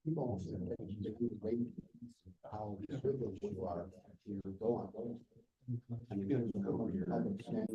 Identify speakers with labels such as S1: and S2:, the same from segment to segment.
S1: People how privileged you are to go on. I mean, I understand.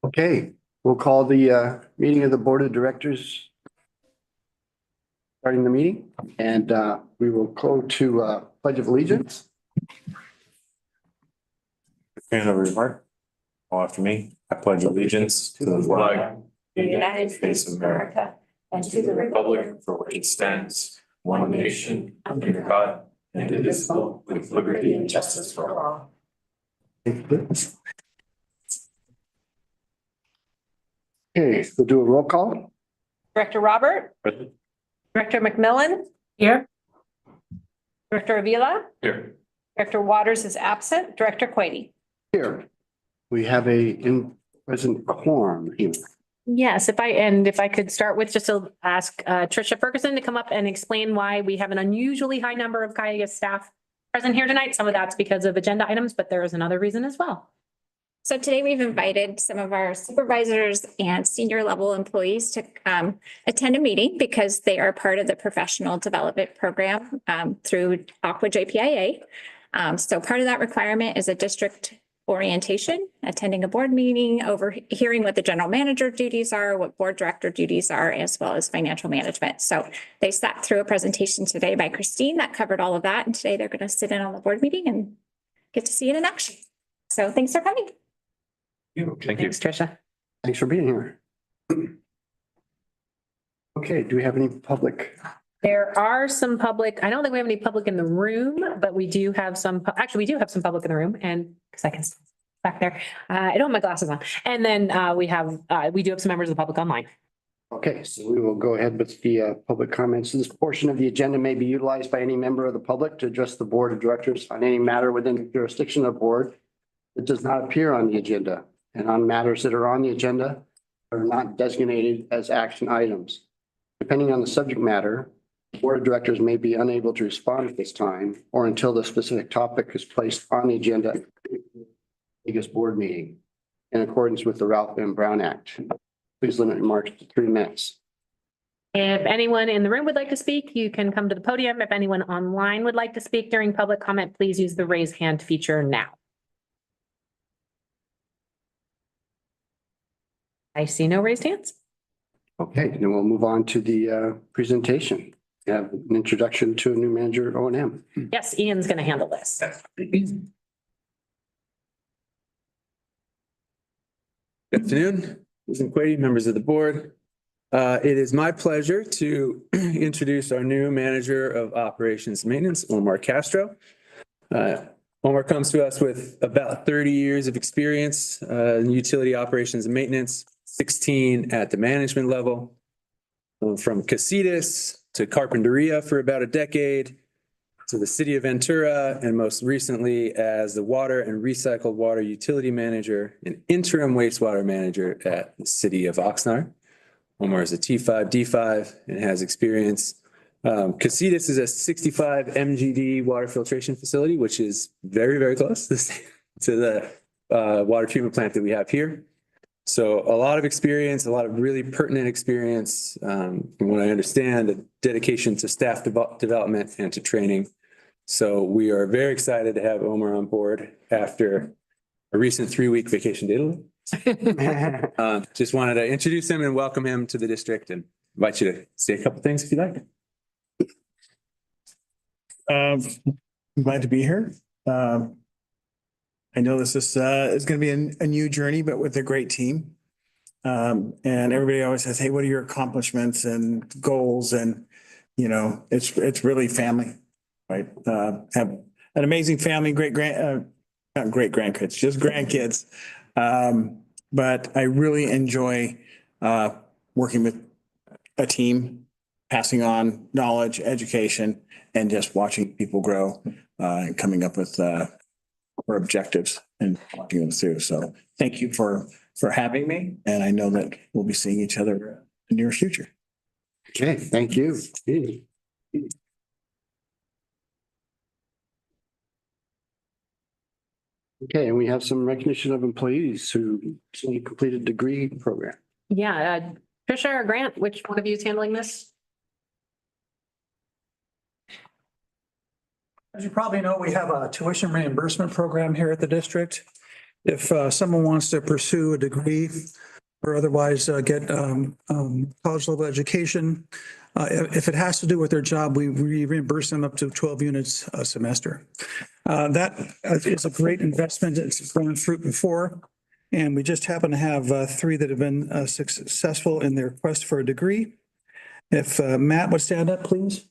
S1: Okay, we'll call the meeting of the Board of Directors. Starting the meeting, and we will go to Pledge of Allegiance.
S2: Hand over your heart. All after me. I pledge allegiance to the flag of the United States of America and to the republic for which it stands, one nation, under God, indivisible, with liberty and justice for all.
S1: Okay, we'll do a roll call.
S3: Director Robert.
S2: Present.
S3: Director McMillan. Here. Director Avila.
S2: Here.
S3: Director Waters is absent. Director Quady.
S1: Here, we have a in-present quorum here.
S3: Yes, if I could start with just to ask Tricia Ferguson to come up and explain why we have an unusually high number of Calleguas staff present here tonight. Some of that's because of agenda items, but there is another reason as well.
S4: So today we've invited some of our supervisors and senior level employees to attend a meeting because they are part of the professional development program through Aqua JPIA. So part of that requirement is a district orientation, attending a board meeting, hearing what the general manager duties are, what board director duties are, as well as financial management. So they sat through a presentation today by Christine that covered all of that. And today they're going to sit in on the board meeting and get to see it in action. So thanks for coming.
S2: Thank you.
S3: Thanks, Tricia.
S1: Thanks for being here. Okay, do we have any public?
S3: There are some public, I don't think we have any public in the room, but we do have some, actually, we do have some public in the room and because I can back there. I don't have my glasses on. And then we do have some members of the public online.
S1: Okay, so we will go ahead with the public comments. This portion of the agenda may be utilized by any member of the public to address the Board of Directors on any matter within the jurisdiction of the board that does not appear on the agenda and on matters that are on the agenda are not designated as action items. Depending on the subject matter, The Board of Directors may be unable to respond at this time or until the specific topic is placed on the agenda at the Calleguas board meeting in accordance with the Ralph M. Brown Act. Please limit remarks to 3 minutes.
S3: If anyone in the room would like to speak, you can come to the podium. If anyone online would like to speak during public comment, please use the raise hand feature now. I see no raised hands.
S1: Okay, then we'll move on to the presentation. We have an introduction to a new manager at O&M.
S3: Yes, Ian's going to handle this.
S5: Good afternoon, Ms. McQuady, members of the board. It is my pleasure to introduce our new manager of operations and maintenance, Omar Castro. Omar comes to us with about 30 years of experience in utility operations and maintenance, 16 at the management level, from Casitas to Carpinteria for about a decade, to the city of Ventura, and most recently as the water and recycled water utility manager and interim wastewater manager at the city of Oxnard. Omar is a T5, D5, and has experience. Casitas is a 65 MGD water filtration facility, which is very, very close to the water treatment plant that we have here. So a lot of experience, a lot of really pertinent experience, from what I understand, a dedication to staff development and to training. So we are very excited to have Omar on board after a recent 3-week vacation to Italy. Just wanted to introduce him and welcome him to the district and invite you to say a couple things if you like.
S6: I'm glad to be here. I know this is going to be a new journey, but with a great team. And everybody always says, "Hey, what are your accomplishments and goals?" And it's really family, right? Have an amazing family, not great grandkids, just grandkids. But I really enjoy working with a team, passing on knowledge, education, and just watching people grow and coming up with our objectives and walking them through. So thank you for having me. And I know that we'll be seeing each other in the near future.
S1: Okay, thank you. Okay, and we have some recognition of employees who recently completed degree program.
S3: Yeah, Trisha or Grant, which one of you is handling this?
S7: As you probably know, we have a tuition reimbursement program here at the district. If someone wants to pursue a degree or otherwise get college level education, if it has to do with their job, we reimburse them up to 12 units a semester. That is a great investment. It's borne fruit before. And we just happen to have 3 that have been successful in their quest for a degree. If Matt would stand up, please.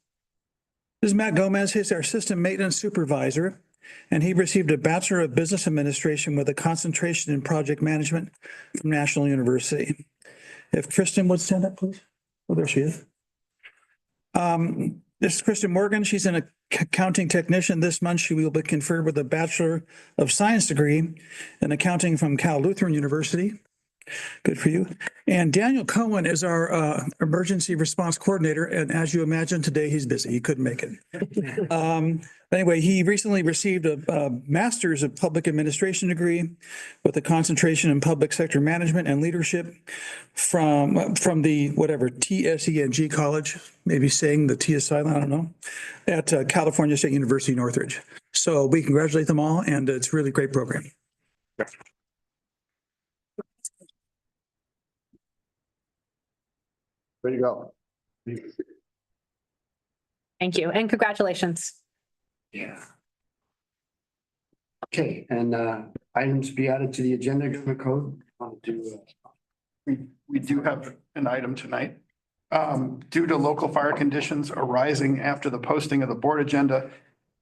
S7: This is Matt Gomez. He's our assistant maintenance supervisor, and he received a Bachelor of Business Administration with a concentration in project management from National University. If Kristen would stand up, please. Oh, there she is. This is Kristen Morgan. She's an accounting technician. This month, she will be conferred with a Bachelor of Science degree in accounting from Cal Lutheran University. Good for you. And Daniel Cohen is our emergency response coordinator. And as you imagine, today he's busy. He couldn't make it. Anyway, he recently received a Master's of Public Administration degree with a concentration in public sector management and leadership from the whatever TSENG College, maybe saying the T is silent, I don't know, at California State University, Northridge. So we congratulate them all, and it's a really great program.
S1: Way to go.
S3: Thank you, and congratulations.
S1: Yeah. Okay, and items to be added to the agenda, government code.
S8: We do have an item tonight. Due to local fire conditions arising after the posting of the board agenda,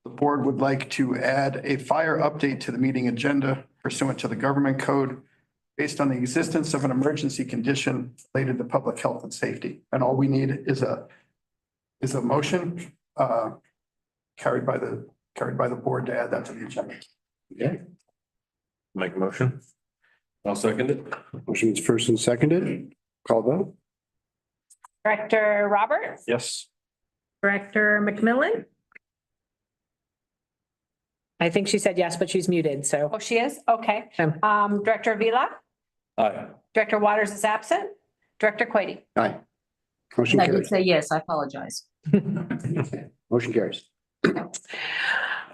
S8: the board would like to add a fire update to the meeting agenda pursuant to the government code based on the existence of an emergency condition related to public health and safety. And all we need is a motion carried by the board to add that to the agenda.
S1: Okay,
S2: Make a motion. I'll second it.
S1: motion is first and seconded. Call vote.
S3: Director Roberts,
S2: Yes.
S3: Director McMillan? I think she said yes, but she's muted, so.
S9: Oh, she is? Okay. Director Avila?
S2: Aye.
S9: Director Waters is absent. Director Quady?
S1: Aye. Motion
S10: I did
S1: carries.
S10: say yes, I apologize.
S1: Motion carries.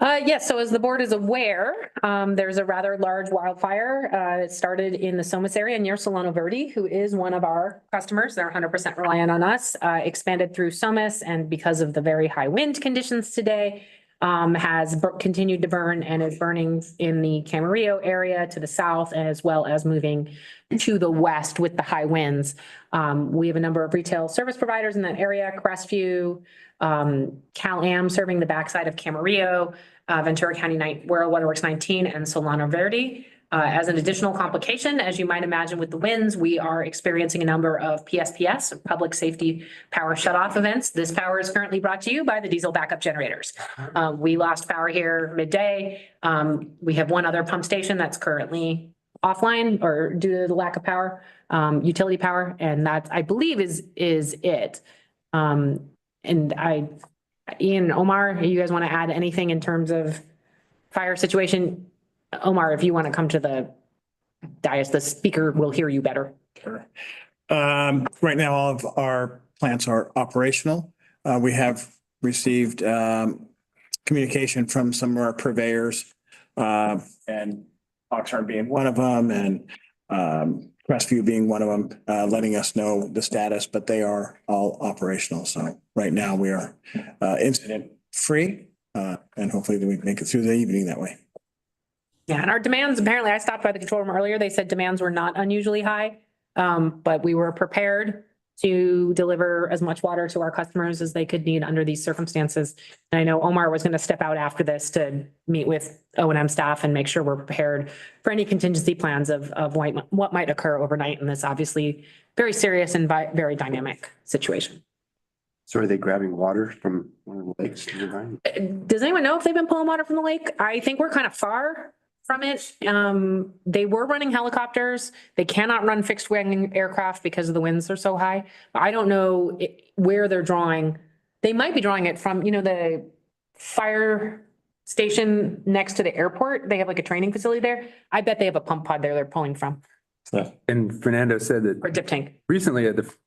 S3: Yes, so as the board is aware, there's a rather large wildfire. It started in the Somas area near Solano Verde, who is one of our customers. They're 100% reliant on us, expanded through Somas, and because of the very high wind conditions today, has continued to burn and is burning in the Camarillo area to the south, as well as moving to the west with the high winds. We have a number of retail service providers in that area, Crestview, Cal-Am serving the backside of Camarillo, Ventura County Waterworks 19, and Solano Verde. As an additional complication, as you might imagine with the winds, we are experiencing a number of PSPS, public safety power shutoff events. This power is currently brought to you by the diesel backup generators. We lost power here midday. We have one other pump station that's currently offline or due to the lack of power, utility power, and that I believe is it. And Ian, Omar, you guys want to add anything in terms of fire situation? Omar, if you want to come to the dais, the speaker will hear you better.
S6: Sure. Right now, all of our plants are operational. We have received communication from some of our purveyors, and Oxnard being one of them, and Crestview being one of them, letting us know the status, but they are all operational. So right now we are incident free, and hopefully we make it through the evening that way.
S3: Yeah, and our demands, apparently I stopped by the control room earlier. They said demands were not unusually high. But we were prepared to deliver as much water to our customers as they could need under these circumstances. And I know Omar was going to step out after this to meet with O&M staff and make sure we're prepared for any contingency plans of what might occur overnight in this obviously very serious and very dynamic situation.
S1: So are they grabbing water from one of the lakes nearby?
S3: Does anyone know if they've been pulling water from the lake? I think we're kind of far from it. They were running helicopters. They cannot run fixed wing aircraft because the winds are so high. I don't know where they're drawing. They might be drawing it from, the fire station next to the airport. They have like a training facility there. I bet they have a pump pod there they're pulling from,
S5: And Fernando said
S3: or
S5: that
S3: dip tank.
S5: recently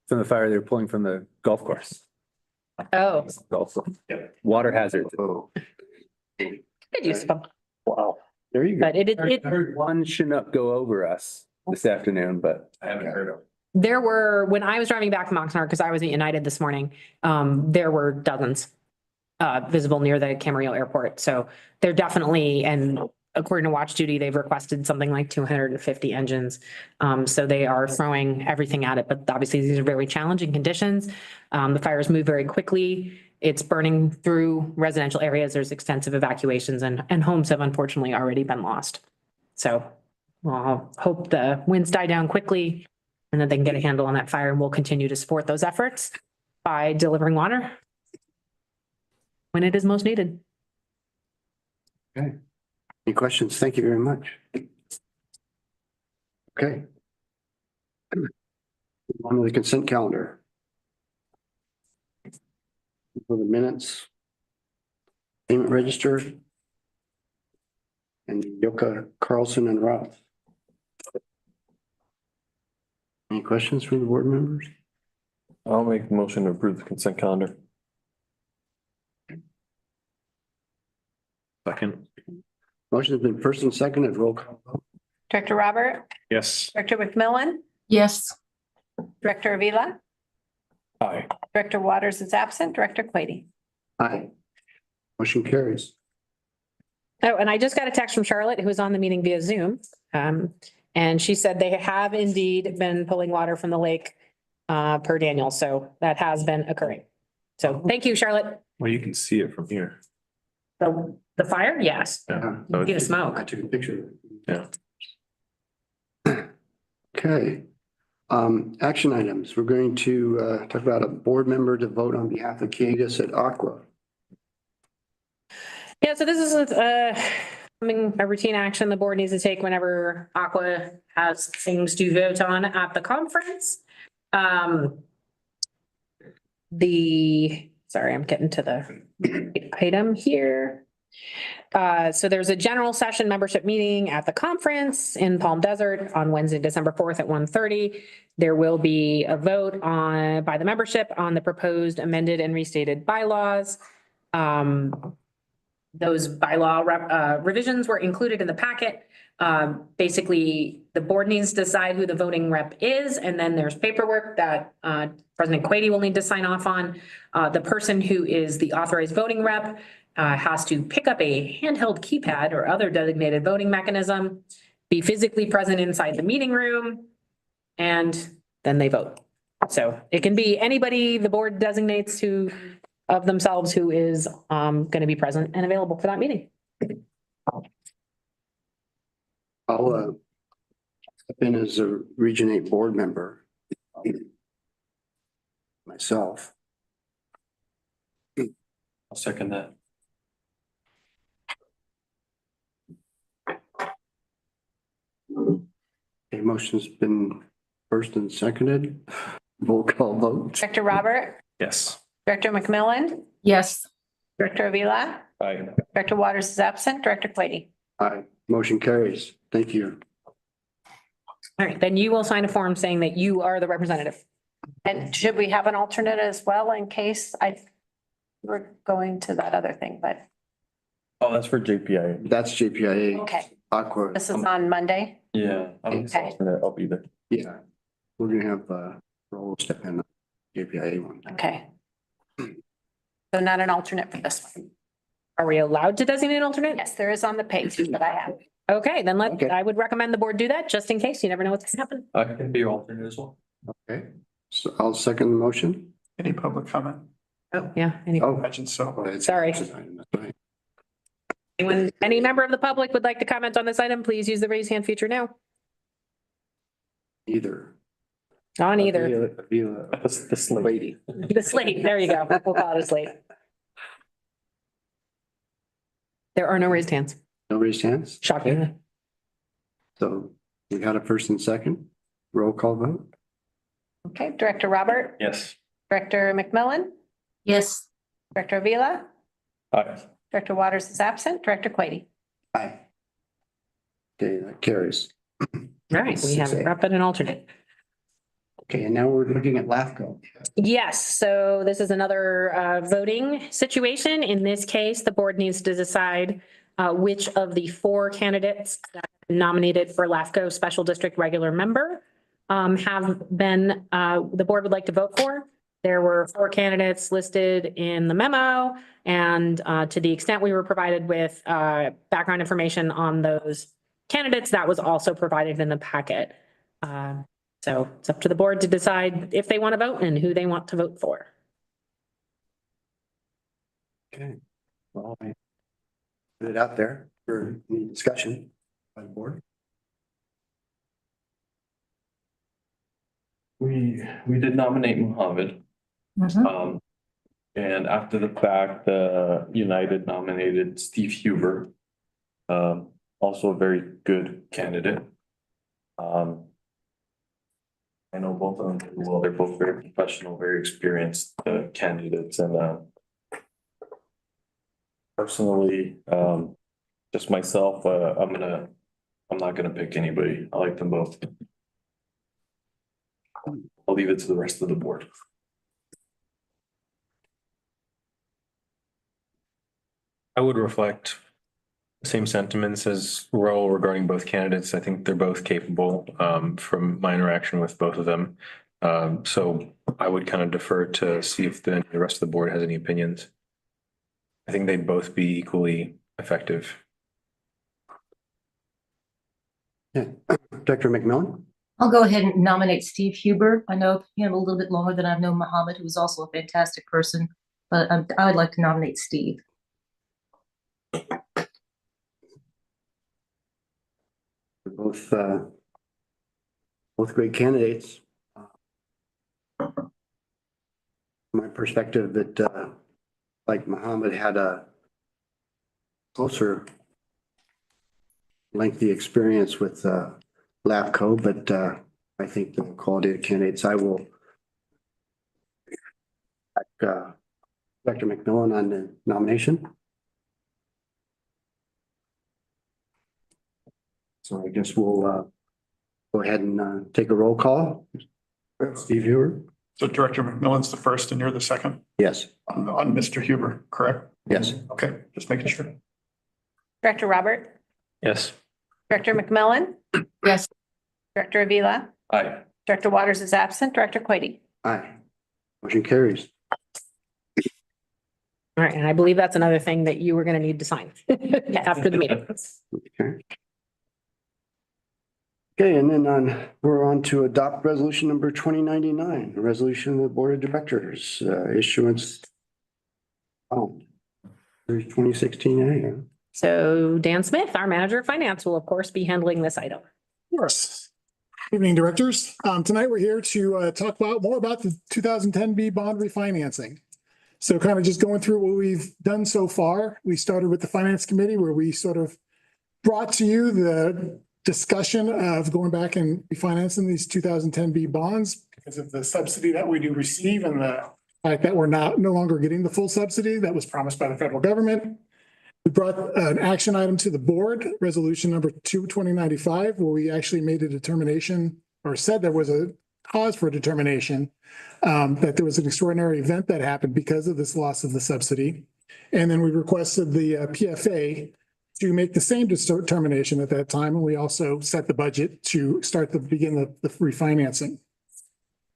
S5: from the fire, they were pulling from the golf course.
S3: Oh,
S5: Golf, water hazard.
S1: Oh,
S3: good use of them.
S1: wow. There you go.
S3: But
S5: I heard one Chinook go over us this afternoon, but
S2: I haven't heard of.
S3: there were, when I was driving back from Oxnard, because I was at United this morning, there were dozens visible near the Camarillo airport. So they're definitely, and according to Watch Duty, they've requested something like 250 engines. So they are throwing everything at it, but obviously these are very challenging conditions. The fires move very quickly. It's burning through residential areas. There's extensive evacuations and homes have unfortunately already been lost. So I'll hope the winds die down quickly and that they can get a handle on that fire, and we'll continue to support those efforts by delivering water when it is most needed.
S1: Okay. Any questions? Thank you very much. Okay. On to the consent calendar. For the minutes. Payment register. And Yoka, Carlson, and Roth. Any questions from the board members?
S2: I'll make a motion to approve the consent calendar.
S5: second.
S1: Motion has been first and seconded. Roll call.
S9: Director Robert?
S2: Yes.
S9: Director McMillan?
S10: Yes,
S9: Director Avila?
S2: Aye.
S9: Director Waters is absent. Director Quady?
S1: Aye. Motion carries.
S3: Oh, and I just got a text from Charlotte, who was on the meeting via Zoom. And she said they have indeed been pulling water from the lake per Daniel. So that has been occurring. So thank you, Charlotte.
S2: Well, you can see it from here.
S3: The fire? Yes.
S2: Yeah.
S3: Get a
S1: I
S3: smoke.
S1: took a picture.
S2: Yeah.
S1: Okay. Action items. We're going to talk about a board member to vote on behalf of Calleguas at Aqua.
S3: Yeah, so this is a routine action the board needs to take whenever Aqua has things to vote on at the conference. So sorry, I'm getting to the item here. So there's a general session membership meeting at the conference in Palm Desert on Wednesday, December 4th at 1:30. There will be a vote by the membership on the proposed amended and restated bylaws. Those bylaw revisions were included in the packet. Basically, the board needs to decide who the voting rep is, and then there's paperwork that President Quady will need to sign off on. The person who is the authorized voting rep has to pick up a handheld keypad or other designated voting mechanism, be physically present inside the meeting room, and then they vote. So it can be anybody the board designates of themselves who is going to be present and available for that meeting.
S1: I'll step in as a Region 8 board member myself.
S2: I'll second that.
S1: A motion's been first and seconded. Roll call vote.
S9: Director Robert,
S2: Yes.
S9: Director McMillan,
S10: Yes.
S9: Director Avila,
S2: Aye.
S9: Director Waters is absent, Director Quady.
S1: Aye. Motion carries. Thank you.
S3: All right, then you will sign a form saying that you are the representative.
S9: And should we have an alternate as well in case we're going to that other thing, but
S2: Oh, that's for JPI.
S1: That's JPIA.
S9: okay,
S1: Aqua.
S9: this is on Monday.
S2: Yeah.
S9: Okay.
S2: I'll be there.
S1: Yeah. We're gonna have Roll step in JPIA one.
S9: Okay. So not an alternate for this one.
S3: Are we allowed to designate an alternate?
S9: Yes, there is on the page that I have.
S3: Okay, then
S1: Okay.
S3: I would recommend the board do that just in case. You never know what's going to happen.
S2: I can be your alternate as well.
S1: Okay. So I'll second the motion.
S8: Any public comment?
S3: Oh, yeah.
S1: Oh.
S8: Imagine so.
S3: Sorry. Any member of the public would like to comment on this item, please use the raise hand feature now.
S1: Either.
S3: On either.
S2: This lady.
S3: The slate, there you go. We'll call it a slate. There are no raised hands.
S1: No raised hands?
S3: Shockingly.
S1: So we got a first and second. Roll call vote.
S9: Okay, Director Robert,
S2: Yes.
S9: Director McMillan,
S10: Yes.
S9: Director Avila,
S2: Aye.
S9: Director Waters is absent, Director Quady.
S1: Aye. Okay, that carries.
S3: All right, we have a rep and an alternate.
S1: Okay, and now we're looking at LAFCO.
S3: Yes, so this is another voting situation. In this case, the board needs to decide which of the 4 candidates that are nominated for LAFCO Special District Regular Member have been, the board would like to vote for. There were 4 candidates listed in the memo, and to the extent we were provided with background information on those candidates, that was also provided in the packet. So it's up to the board to decide if they want to vote and who they want to vote for.
S1: Okay. Well, I put it out there for any discussion by the board.
S2: We did nominate Mohammed.
S10: Mhm.
S2: And after the fact, United nominated Steve Huber. Also a very good candidate. I know both of them well. They're both very professional, very experienced candidates, and personally, just myself, I'm not gonna pick anybody. I like them both. I'll leave it to the rest of the board.
S11: I would reflect the same sentiments as Raul regarding both candidates. I think they're both capable from my interaction with both of them. So I would kind of defer to see if the rest of the board has any opinions. I think they'd both be equally effective.
S1: Yeah. Director McMillan?
S10: I'll go ahead and nominate Steve Huber. I know him a little bit longer than I've known Mohammed, who's also a fantastic person, but I would like to nominate Steve.
S1: Both great candidates. My perspective that like Mohammed had a closer lengthy experience with LAFCO, but I think the quality of candidates I will Director McMillan on the nomination. So I guess we'll go ahead and take a roll call. Steve Huber?
S8: So Director McMillan's the first and you're the second
S1: Yes.
S8: on Mr. Huber, correct?
S1: Yes.
S8: Okay, just making sure.
S9: Director Robert,
S11: Yes.
S9: Director McMillan,
S10: Yes.
S9: Director Avila,
S11: Aye.
S9: Director Waters is absent, Director Quady.
S1: Aye. Motion carries.
S3: All right, and I believe that's another thing that you were gonna need to sign after the meeting.
S1: Okay. Okay, and then we're on to adopt resolution number 2099, a resolution of the Board of Directors, issuance. Oh, there's 2016.
S3: So Dan Smith, our manager of finance, will of course be handling this item.
S12: Of course. Evening, directors. Tonight we're here to talk more about the 2010B bond refinancing. So kind of just going through what we've done so far. We started with the finance committee where we sort of brought to you the discussion of going back and refinancing these 2010B bonds because of the subsidy that we do receive and the fact that we're no longer getting the full subsidy that was promised by the federal government. We brought an action item to the board, resolution number 2095, where we actually made a determination or said there was a cause for determination that there was an extraordinary event that happened because of this loss of the subsidy. And then we requested the PFA to make the same determination at that time. And we also set the budget to begin the refinancing.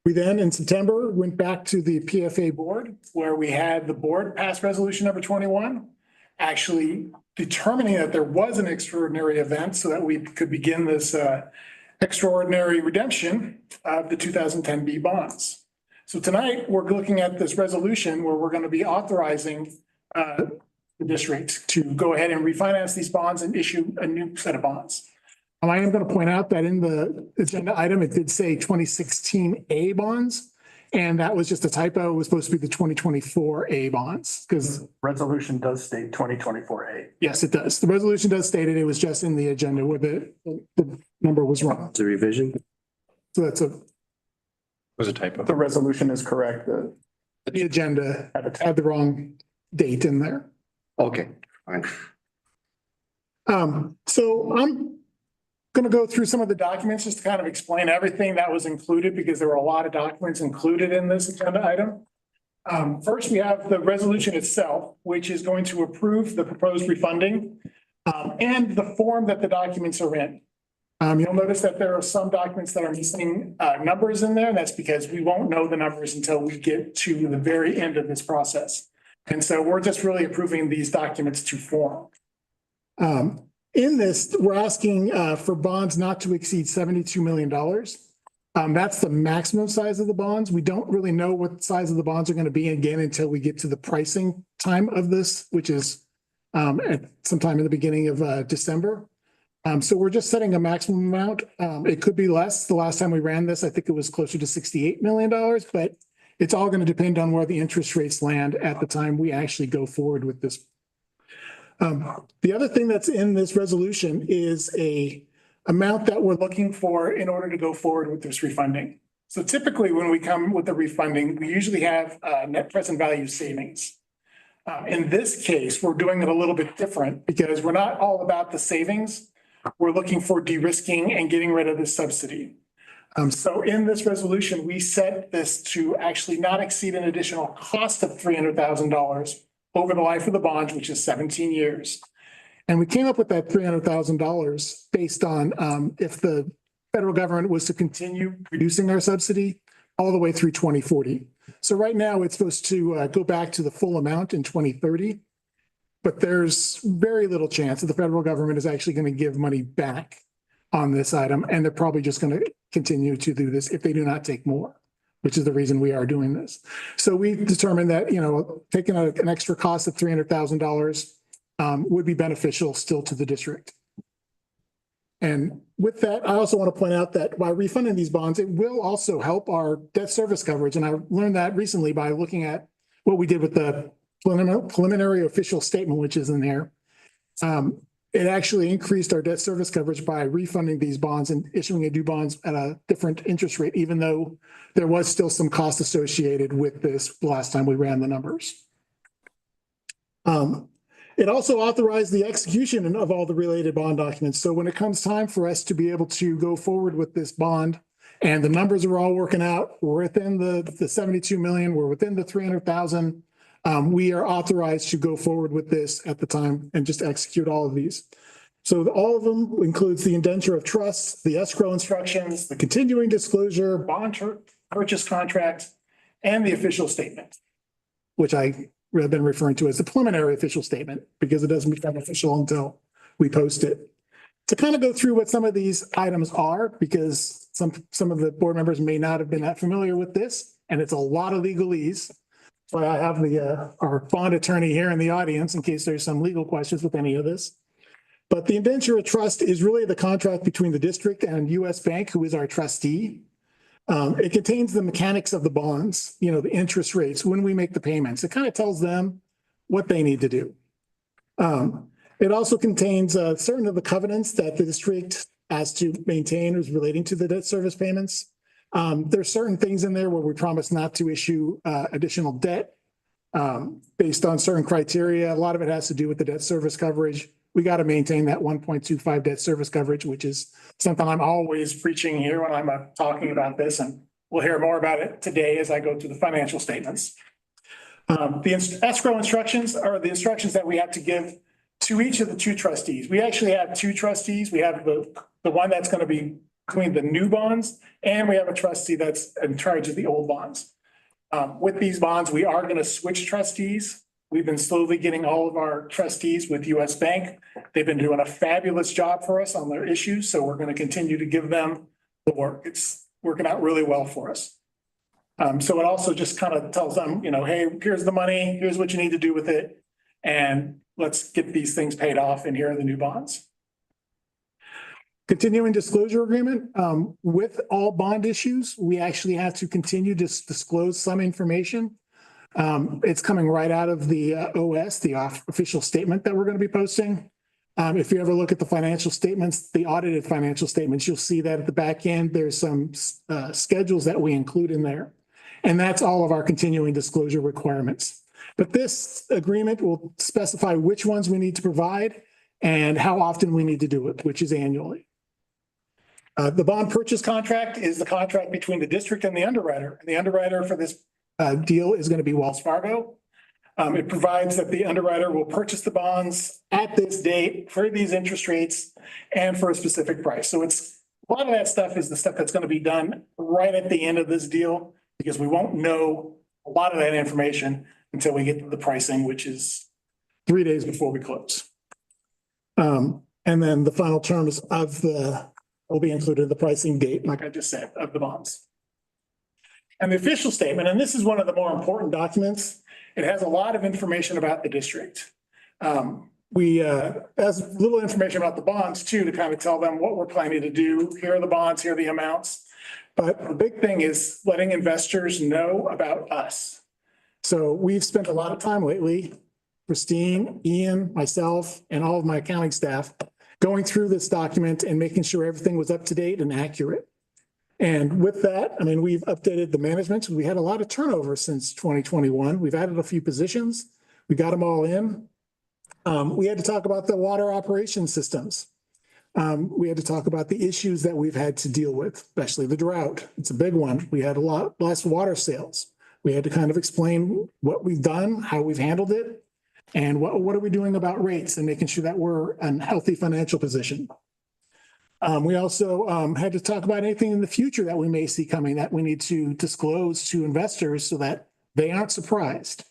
S12: We then in September went back to the PFA board where we had the board pass resolution number 21, actually determining that there was an extraordinary event so that we could begin this extraordinary redemption of the 2010B bonds. So tonight we're looking at this resolution where we're going to be authorizing the district to go ahead and refinance these bonds and issue a new set of bonds. I am going to point out that in the agenda item, it did say 2016A bonds, and that was just a typo. It was supposed to be the 2024A bonds because
S8: Resolution does state 2024A.
S12: yes, it does. The resolution does state it. It was just in the agenda where the number was wrong.
S1: It's a revision.
S12: So that's
S11: Was a typo.
S8: The resolution is correct.
S12: the agenda had the wrong date in there.
S1: Okay, fine.
S12: So I'm going to go through some of the documents just to kind of explain everything that was included because there were a lot of documents included in this agenda item. First, we have the resolution itself, which is going to approve the proposed refunding and the form that the documents are in. You'll notice that there are some documents that are missing numbers in there. And that's because we won't know the numbers until we get to the very end of this process. And so we're just really approving these documents to form. In this, we're asking for bonds not to exceed $72 million. That's the maximum size of the bonds. We don't really know what size of the bonds are going to be again until we get to the pricing time of this, which is at sometime in the beginning of December. So we're just setting a maximum amount. It could be less. The last time we ran this, I think it was closer to $68 million, but it's all going to depend on where the interest rates land at the time we actually go forward with this. The other thing that's in this resolution is a amount that we're looking for in order to go forward with this refunding. So typically when we come with the refunding, we usually have net present value savings. In this case, we're doing it a little bit different because we're not all about the savings. We're looking for de-risking and getting rid of the subsidy. So in this resolution, we set this to actually not exceed an additional cost of $300,000 over the life of the bonds, which is 17 years. And we came up with that $300,000 based on if the federal government was to continue reducing our subsidy all the way through 2040. So right now it's supposed to go back to the full amount in 2030. But there's very little chance that the federal government is actually going to give money back on this item. And they're probably just going to continue to do this if they do not take more, which is the reason we are doing this. So we determined that, taking an extra cost of $300,000 would be beneficial still to the district. And with that, I also want to point out that by refunding these bonds, it will also help our debt service coverage. And I learned that recently by looking at what we did with the preliminary official statement, which is in there. It actually increased our debt service coverage by refunding these bonds and issuing a new bonds at a different interest rate, even though there was still some cost associated with this last time we ran the numbers. It also authorized the execution of all the related bond documents. So when it comes time for us to be able to go forward with this bond and the numbers are all working out, we're within the 72 million, we're within the 300,000. We are authorized to go forward with this at the time and just execute all of these. So all of them includes the indenture of trust, the escrow instructions, the continuing disclosure, purchase contract, and the official statement, which I have been referring to as the preliminary official statement because it doesn't become official until we post it. To kind of go through what some of these items are, because some of the board members may not have been that familiar with this, and it's a lot of legalese. So I have our bond attorney here in the audience in case there's some legal questions with any of this. But the indenture of trust is really the contract between the district and US Bank, who is our trustee. It contains the mechanics of the bonds, the interest rates, when we make the payments. It kind of tells them what they need to do. It also contains certain of the covenants that the district has to maintain as relating to the debt service payments. There's certain things in there where we promise not to issue additional debt based on certain criteria. A lot of it has to do with the debt service coverage. We got to maintain that 1.25 debt service coverage, which is something I'm always preaching here when I'm talking about this, and we'll hear more about it today as I go through the financial statements. The escrow instructions are the instructions that we have to give to each of the two trustees. We actually have two trustees. We have the one that's going to be between the new bonds, and we have a trustee that's in charge of the old bonds. With these bonds, we are going to switch trustees. We've been slowly getting all of our trustees with US Bank. They've been doing a fabulous job for us on their issues, so we're going to continue to give them the work. It's working out really well for us. So it also just kind of tells them, hey, here's the money, here's what you need to do with it, and let's get these things paid off, and here are the new bonds. Continuing disclosure agreement, with all bond issues, we actually have to continue to disclose some information. It's coming right out of the OS, the official statement that we're going to be posting. If you ever look at the financial statements, the audited financial statements, you'll see that at the back end, there's some schedules that we include in there. And that's all of our continuing disclosure requirements. But this agreement will specify which ones we need to provide and how often we need to do it, which is annually. The bond purchase contract is the contract between the district and the underwriter. And the underwriter for this deal is going to be Wells Fargo. It provides that the underwriter will purchase the bonds at this date for these interest rates and for a specific price. So it's a lot of that stuff is the stuff that's going to be done right at the end of this deal because we won't know a lot of that information until we get to the pricing, which is 3 days before we close. And then the final terms will be included in the pricing date, like I just said, of the bonds. And the official statement, and this is one of the more important documents, it has a lot of information about the district. Has little information about the bonds too, to kind of tell them what we're planning to do. Here are the bonds, here are the amounts. But the big thing is letting investors know about us. So we've spent a lot of time lately, Christine, Ian, myself, and all of my accounting staff going through this document and making sure everything was up to date and accurate. And with that, we've updated the management. We had a lot of turnover since 2021. We've added a few positions. We got them all in. We had to talk about the water operation systems. We had to talk about the issues that we've had to deal with, especially the drought. It's a big one. We had a lot less water sales. We had to kind of explain what we've done, how we've handled it, and what are we doing about rates and making sure that we're in a healthy financial position. We also had to talk about anything in the future that we may see coming that we need to disclose to investors so that they aren't surprised.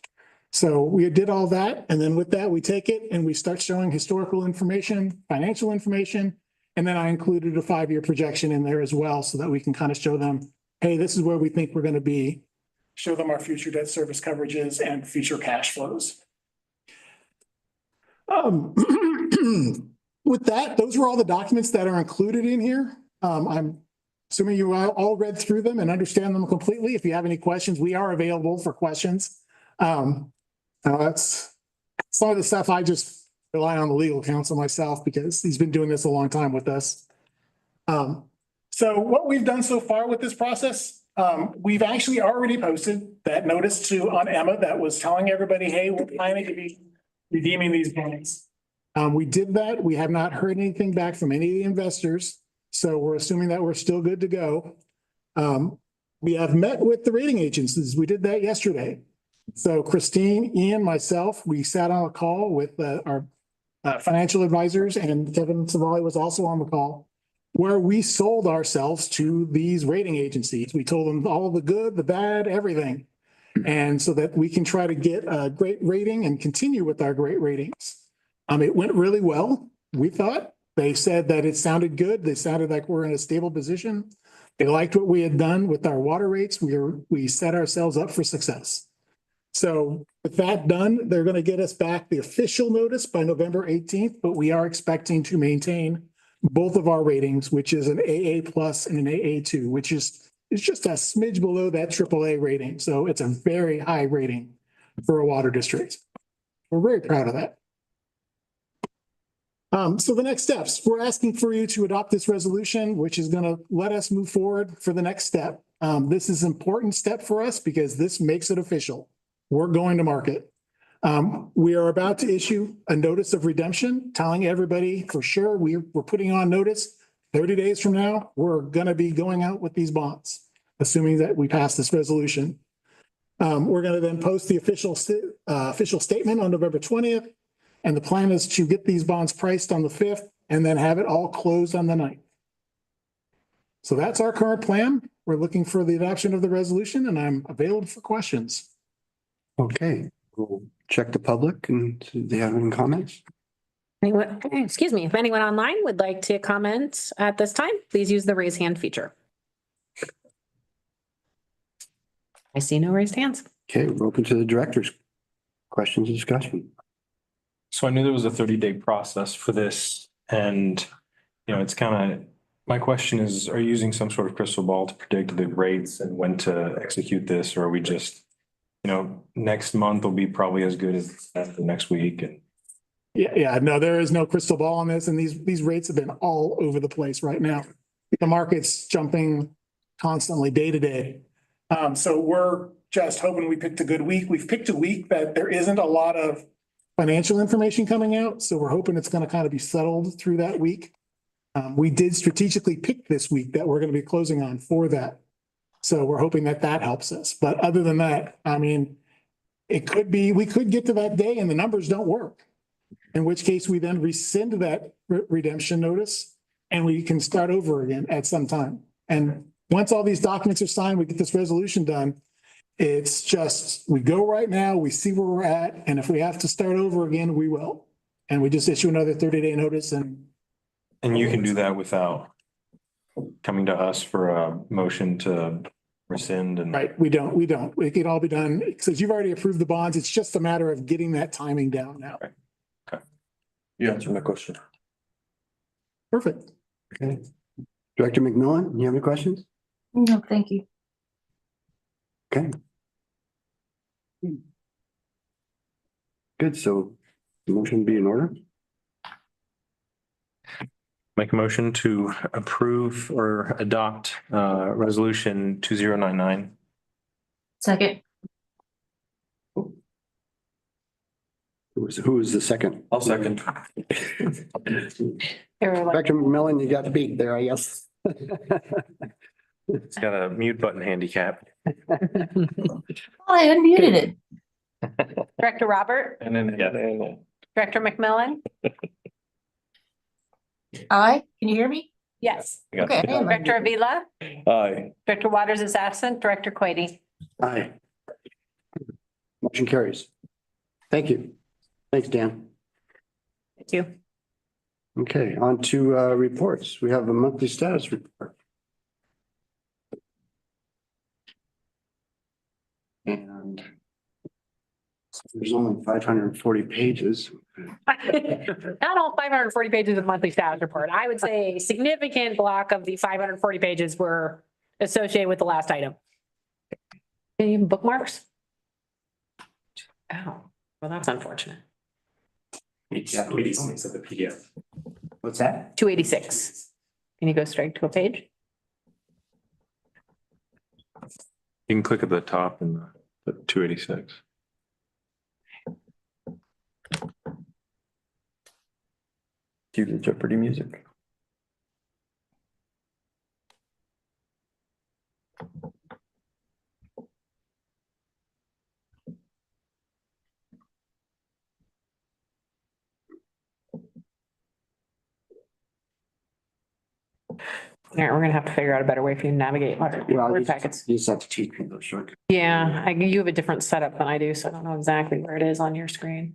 S12: So we did all that. And then with that, we take it and we start showing historical information, financial information. And then I included a 5-year projection in there as well so that we can kind of show them, hey, this is where we think we're going to be, show them our future debt service coverages and future cash flows. With that, those were all the documents that are included in here. I'm assuming you all read through them and understand them completely. If you have any questions, we are available for questions. That's some of the stuff I just rely on the legal counsel myself because he's been doing this a long time with us. So what we've done so far with this process, we've actually already posted that notice on Emma that was telling everybody, hey, we're planning to be redeeming these bonds. We did that. We have not heard anything back from any of the investors, so we're assuming that we're still good to go. We have met with the rating agencies. We did that yesterday. So Christine, Ian, myself, we sat on a call with our financial advisors, and Kevin Savali was also on the call, where we sold ourselves to these rating agencies. We told them all the good, the bad, everything. And so that we can try to get a great rating and continue with our great ratings. It went really well, we thought. They said that it sounded good. They sounded like we're in a stable position. They liked what we had done with our water rates. We set ourselves up for success. So with that done, they're going to get us back the official notice by November 18th, but we are expecting to maintain both of our ratings, which is an AA plus and an AA2, which is just a smidge below that AAA rating. So it's a very high rating for a water district. We're very proud of that. So the next steps, we're asking for you to adopt this resolution, which is going to let us move forward for the next step. This is an important step for us because this makes it official. We're going to market. We are about to issue a notice of redemption, telling everybody for sure we're putting on notice 30 days from now, we're going to be going out with these bonds, assuming that we pass this resolution. We're going to then post the official statement on November 20th. And the plan is to get these bonds priced on the 5th and then have it all closed on the 9th. So that's our current plan. We're looking for the adoption of the resolution, and I'm available for questions.
S1: Okay, we'll check the public and see if they have any comments.
S3: Anyone, excuse me, if anyone online would like to comment at this time, please use the raise hand feature. I see no raised hands.
S1: Okay, we're open to the directors. Questions and discussion.
S11: So I knew there was a 30-day process for this, and, you know, it's kind of, my question is, are you using some sort of crystal ball to predict the rates and when to execute this, or are we just, you know, next month will be probably as good as the next week? And
S12: Yeah, no, there is no crystal ball on this, and these rates have been all over the place right now. The market's jumping constantly day to day. So we're just hoping we picked a good week. We've picked a week that there isn't a lot of financial information coming out, so we're hoping it's going to kind of be settled through that week. We did strategically pick this week that we're going to be closing on for that. So we're hoping that that helps us. But other than that, I mean, it could be, we could get to that day and the numbers don't work. In which case we then rescind that redemption notice and we can start over again at some time. And once all these documents are signed, we get this resolution done. It's just, we go right now, we see where we're at, and if we have to start over again, we will. And we just issue another 30-day notice and.
S11: And you can do that without coming to us for a motion to rescind and.
S12: Right, we don't. It can all be done, since you've already approved the bonds, it's just a matter of getting that timing down now.
S11: Right. Okay.
S2: You answered my question.
S12: Perfect.
S1: Okay. Director McMillan, you have any questions?
S10: No, thank you.
S1: Okay. Good, so the motion be in order.
S11: Make a motion to approve or adopt resolution 2099.
S10: Second.
S1: Who was the second?
S2: I'll second.
S1: Director McMillan, you got beat there, I guess.
S11: It's got a mute button handicap.
S10: I unmuted it.
S9: Director Robert,
S11: And then, yeah.
S9: Director McMillan?
S10: Aye, can you hear me?
S9: Yes.
S10: Okay. I am
S9: Director
S10: unmuted.
S9: Avila?
S2: Aye.
S9: Director Waters is absent. Director Quady?
S1: Aye. Motion carries. Thank you. Thanks, Dan.
S9: Thank you.
S1: Okay, on to reports. We have a monthly status report. And there's only 540 pages.
S3: Not all 540 pages of monthly status report. I would say a significant block of the 540 pages were associated with the last item. Any bookmarks? Oh, well, that's unfortunate.
S11: Yeah, the PDF.
S1: What's that?
S3: 286. Can you go straight to a page?
S11: You can click at the top and the 286.
S13: Cue the Jeopardy music.
S3: All right, we're gonna have to figure out a better way for you to navigate
S1: Well,
S3: word packets.
S1: you just have to teach me those shortcuts.
S3: Yeah, you have a different setup than I do, so I don't know exactly where it is on your screen.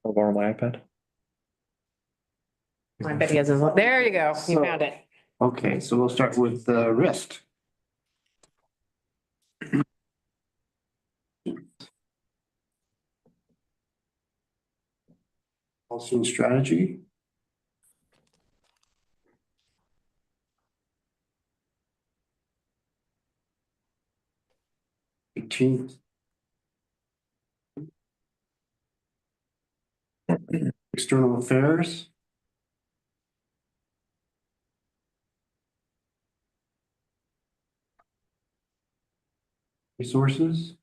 S13: Over on my iPad.
S3: I bet he has his, there you go, you found it.
S1: Okay, so we'll start with the risk. Policy and strategy. Eighteenth. External affairs. Resources.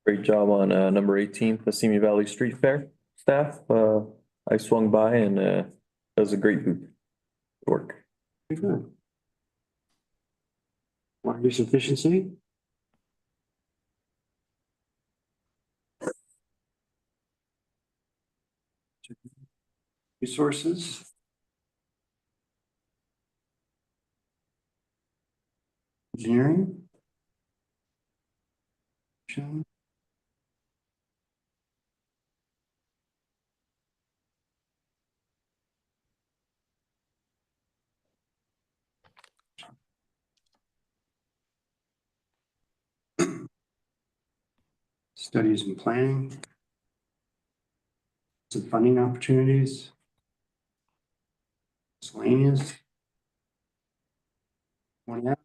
S13: Great job on number 18, the Simi Valley Street Fair staff. I swung by and that was a great booth. Work.
S1: Very good. Water use efficiency. Resources. Engineering. Studies and planning. Some funding opportunities. Miscellaneous. One app.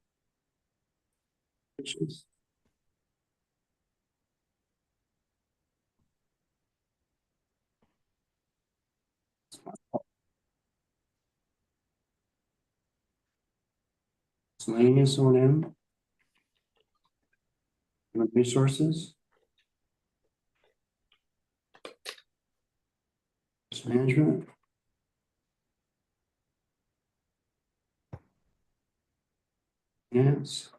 S1: Miscellaneous O&M. Human resources. Risk management. Yes.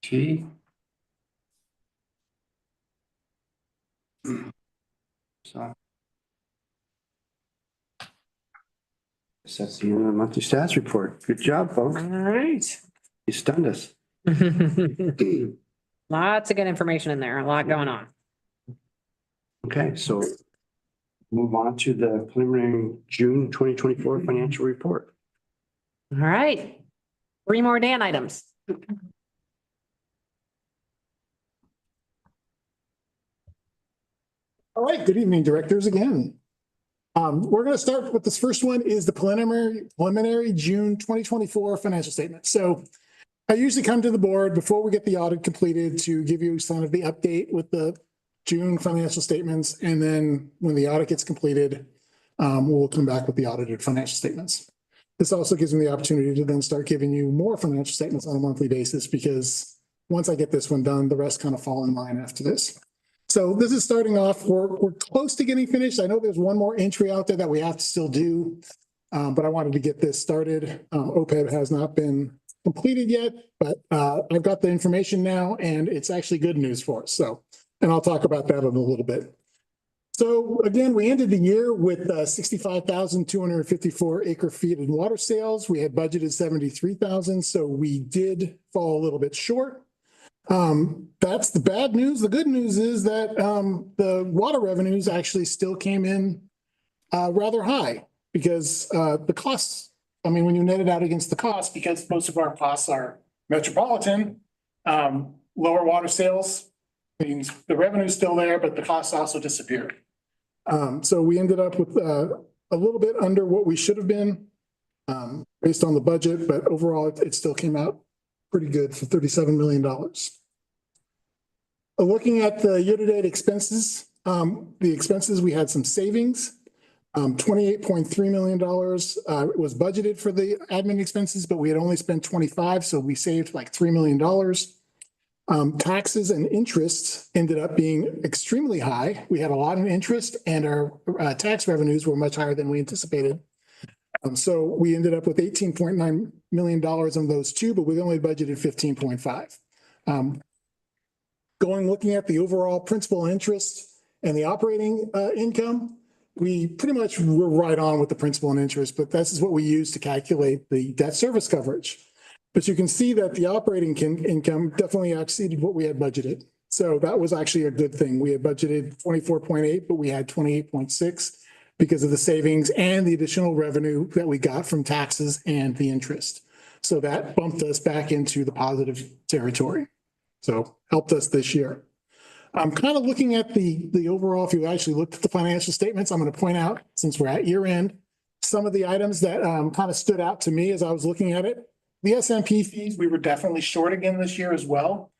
S1: T. So. That's the end of the monthly stats report. Good job, folks.
S3: All right.
S1: You stunned us.
S3: Lots of good information in there, a lot going on.
S1: Okay, so move on to the preliminary June 2024 financial report.
S3: All right. 3 more Dan items.
S12: All right, good evening, directors again. We're going to start with this first one is the preliminary June 2024 financial statement. So I usually come to the board before we get the audit completed to give you some of the update with the June financial statements. And then when the audit gets completed, we'll come back with the audited financial statements. This also gives me the opportunity to then start giving you more financial statements on a monthly basis, because once I get this one done, the rest kind of fall in line after this. So this is starting off, we're close to getting finished. I know there's one more entry out there that we have to still do, but I wanted to get this started. OPEB has not been completed yet, but I've got the information now and it's actually good news for us. So, and I'll talk about that in a little bit. So again, we ended the year with 65,254 acre feet in water sales. We had budgeted 73,000, so we did fall a little bit short. That's the bad news. The good news is that the water revenues actually still came in rather high, because the costs, I mean, when you net it out against the costs, because most of our costs are metropolitan, lower water sales means the revenue is still there, but the costs also disappeared. So we ended up with a little bit under what we should have been based on the budget, but overall it still came out pretty good for $37 million. Looking at the year-to-date expenses, we had some savings. $28.3 million was budgeted for the admin expenses, but we had only spent 25, so we saved like $3 million. Taxes and interest ended up being extremely high. We had a lot of interest and our tax revenues were much higher than we anticipated. So we ended up with $18.9 million on those two, but we only budgeted 15.5. Looking at the overall principal interest and the operating income, we pretty much were right on with the principal and interest, but this is what we use to calculate the debt service coverage. But you can see that the operating income definitely exceeded what we had budgeted. So that was actually a good thing. We had budgeted 24.8, but we had 28.6 because of the savings and the additional revenue that we got from taxes and the interest. So that bumped us back into the positive territory. So helped us this year. I'm kind of looking at the overall, if you actually looked at the financial statements, I'm going to point out, since we're at year end, some of the items that kind of stood out to me as I was looking at it. The SMP fees, we were definitely short again this year as well.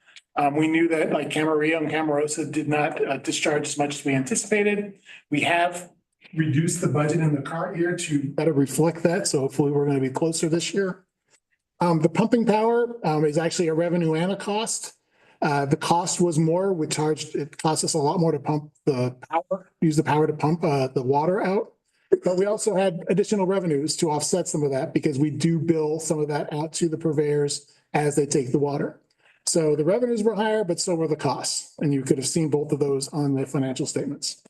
S12: We knew that like Camarillo and Camarosa did not discharge as much as we anticipated. We have reduced the budget in the current year to better reflect that. So hopefully we're going to be closer this year. The pumping power is actually a revenue and a cost. The cost was more. It cost us a lot more to pump the power, use the power to pump the water out. But we also had additional revenues to offset some of that because we do bill some of that out to the purveyors as they take the water. So the revenues were higher, but so were the costs. And you could have seen both of those on the financial statements.